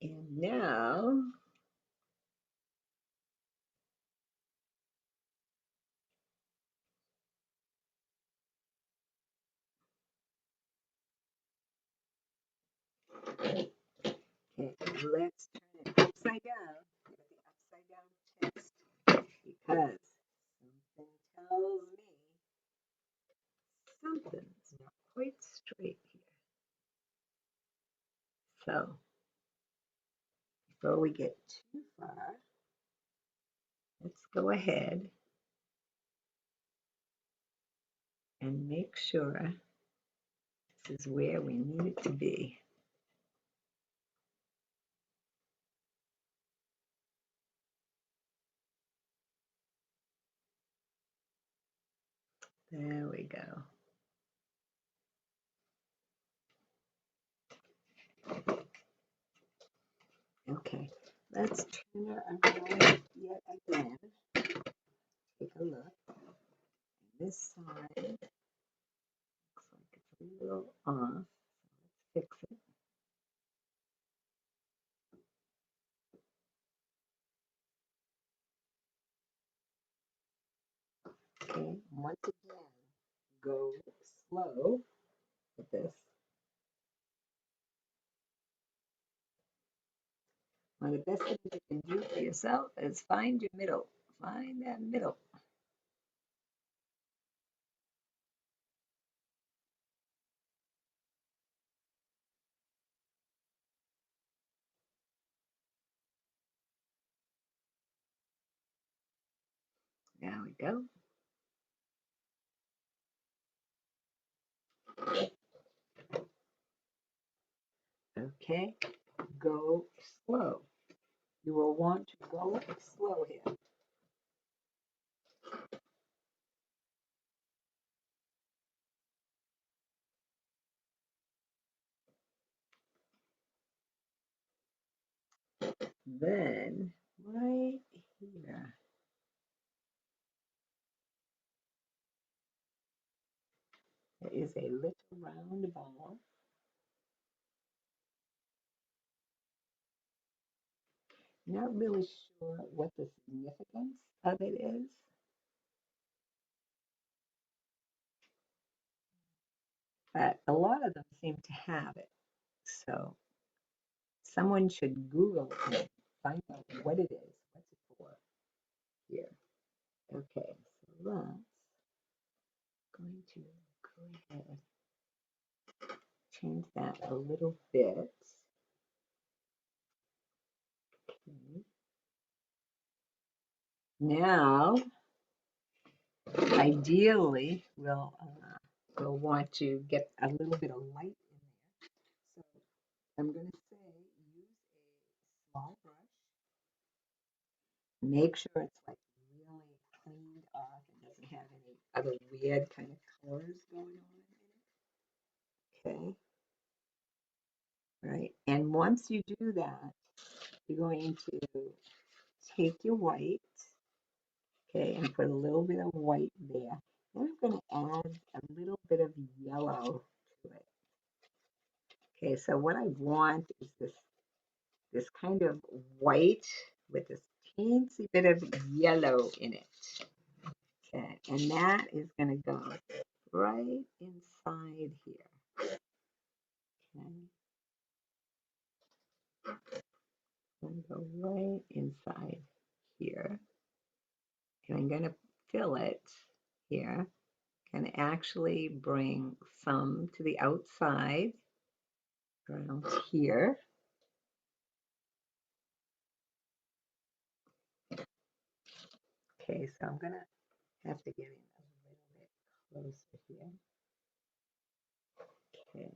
And now okay, let's turn it upside down. Get the upside down chest because something tells me something's not quite straight here. So before we get too far, let's go ahead and make sure this is where we need it to be. There we go. Okay, let's turn her around yet again. Take a look. This side looks like it's a little off. Let's fix it. once again, go slow with this. One of the best things you can do for yourself is find your middle. Find that middle. There we go. Okay, go slow. You will want to go slow here. Then, right here, there is a little round ball. Not really sure what the significance of it is, but a lot of them seem to have it. So someone should Google and find out what it is. What's it for here? Okay, so that's going to go ahead, change that a little bit. Okay. Now, ideally, we'll want to get a little bit of light in there. So I'm going to say use a small brush. Make sure it's like really cleaned off and doesn't have any other weird kind of colors going on in it. Okay. Right. And once you do that, you're going to take your white, okay, and put a little bit of white there. Then I'm going to add a little bit of yellow to it. Okay, so what I want is this kind of white with this teensy bit of yellow in it. Okay, and that is going to go right inside here. Okay, going to go right inside here. And I'm going to fill it here and actually bring some to the outside around here. Okay, so I'm going to have to get in a little bit closer here. Okay.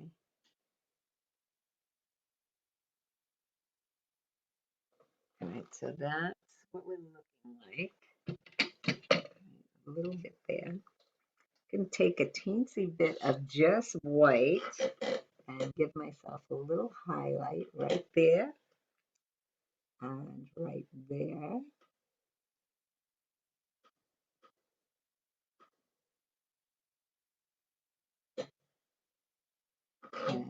All right, so that's what we're looking like. A little bit there. I can take a teensy bit of just white and give myself a little highlight right there and right there. Okay.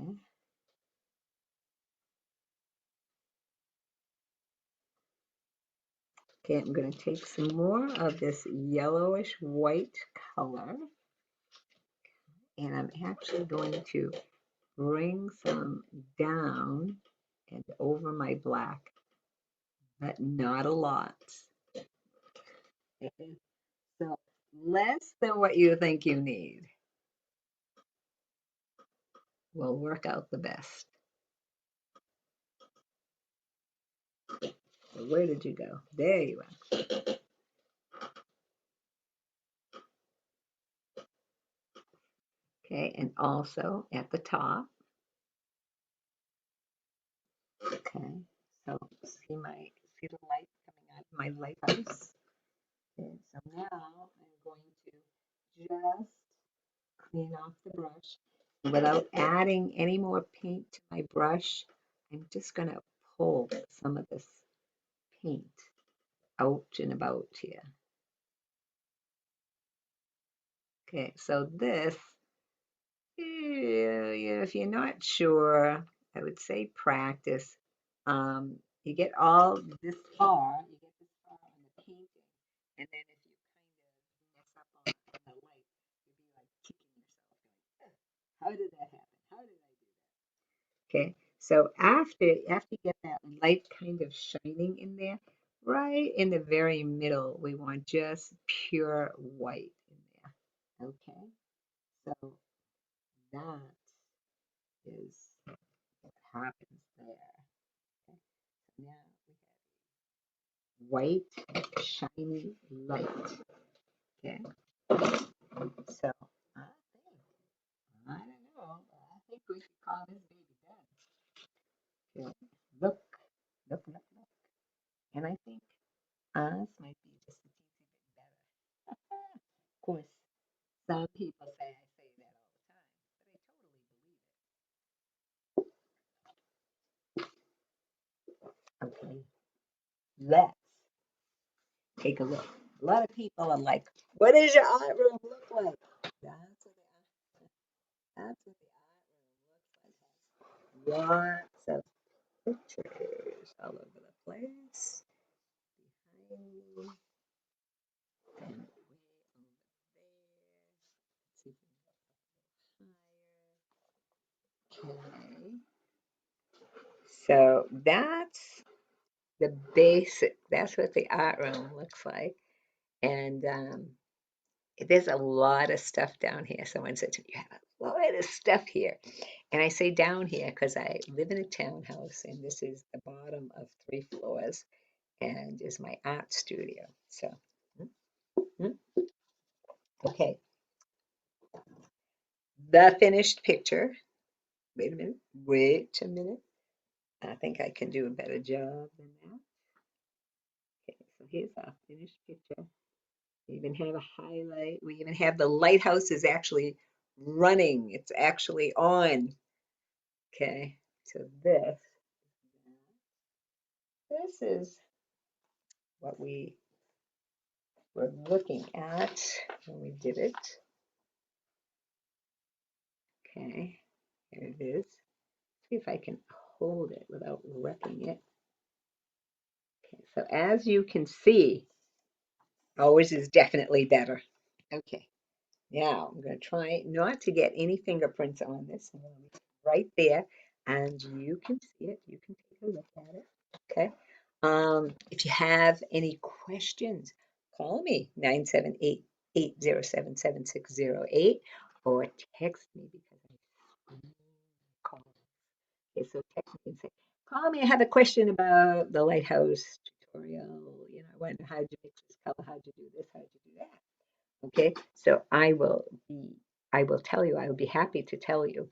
Okay, I'm going to take some more of this yellowish white color, and I'm actually going to bring some down and over my black, but not a lot. So less than what you think you need will work out the best. So where did you go? There you are. Okay, and also at the top. Okay, so see the light coming out of my lighthouse. Okay, so now I'm going to just clean off the brush. Without adding any more paint to my brush, I'm just going to pull some of this paint out and about here. Okay, so this, if you're not sure, I would say practice. You get all this far, you get this far on the painting, and then if you kind of mess up on the Okay, so after you get that light kind of shining in there, right in the very middle, we want just pure white in there. Okay, so that is what happens there. Okay, so now we have white, shiny light. Okay, so I think, I don't know, I think we should call this baby done. Okay, look, look. And I think ours might be just a teensy bit better. Of course, some people say I say that all the time, but I totally believe it. Okay, let's take a look. A lot of people are like, what does your art room look like? That's what the art room looks like. Lots of pictures all over the place. Behind me and way over there. Let's see if we can go higher. Okay. So that's the basic, that's what the art room looks like. And there's a lot of stuff down here. Someone said to me, you have a lot of stuff here. And I say down here because I live in a townhouse and this is the bottom of 3 floors and is my art studio. So, mm, okay, the finished picture. Wait a minute, wait a minute. I think I can do a better job than that. Okay, so here's our finished picture. We even have a highlight. We even have the lighthouse is actually running. It's actually on. Okay, so this is what we were looking at when we did it. Okay, here it is. See if I can hold it without wrecking it. Okay, so as you can see, ours is definitely better. Okay, now I'm going to try not to get any fingerprints on this. I'm going to leave it right there, and you can see it. You can take a look at it. Okay. If you have any questions, call me 978-807-7608 or text me because I call. Okay, so text me and say, call me. I have a question about the Lighthouse tutorial. You know, I want to know how'd you mix this color, how'd you do this, how'd you do that. Okay, so I will tell you, I will be happy to tell you.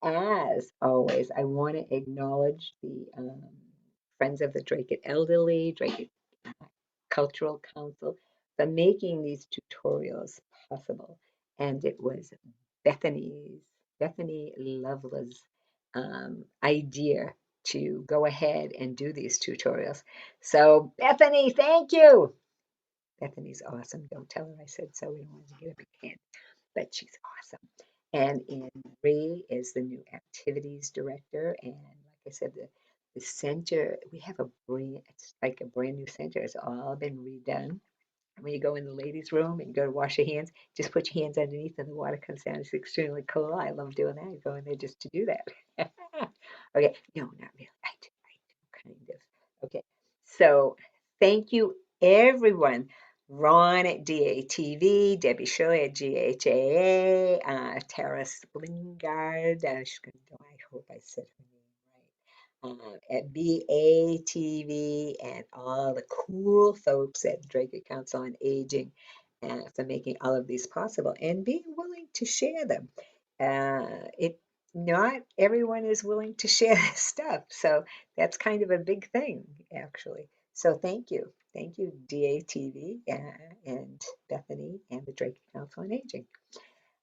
As always, I want to acknowledge the Friends of the Drake Elderly, Drake Cultural Council for making these tutorials possible. And it was Bethany Lovela's idea to go ahead and do these tutorials. So Bethany, thank you. Bethany's awesome. Don't tell her I said so. We don't want to get a big hand, but she's awesome. And in Ray is the new activities director. And like I said, the center, we have it's like a brand new center. It's all been redone. When you go in the ladies' room and you go to wash your hands, just put your hands underneath and the water comes down. It's extremely cool. I love doing that. I go in there just to do that. Okay, no, not really. I do kind of. Okay, so thank you, everyone. Ron at DATV, Debbie Shirley at GHAA, Tara Splingard, I hope I said her name right, at BATV, and all the cool folks at Drake Council on Aging for making all of these possible and being willing to share them. It Not everyone is willing to share this stuff, so that's kind of a big thing, actually. So thank you. Thank you, DATV and Bethany and the Drake Council on Aging.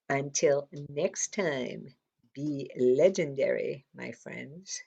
Until next time, be legendary, my friends.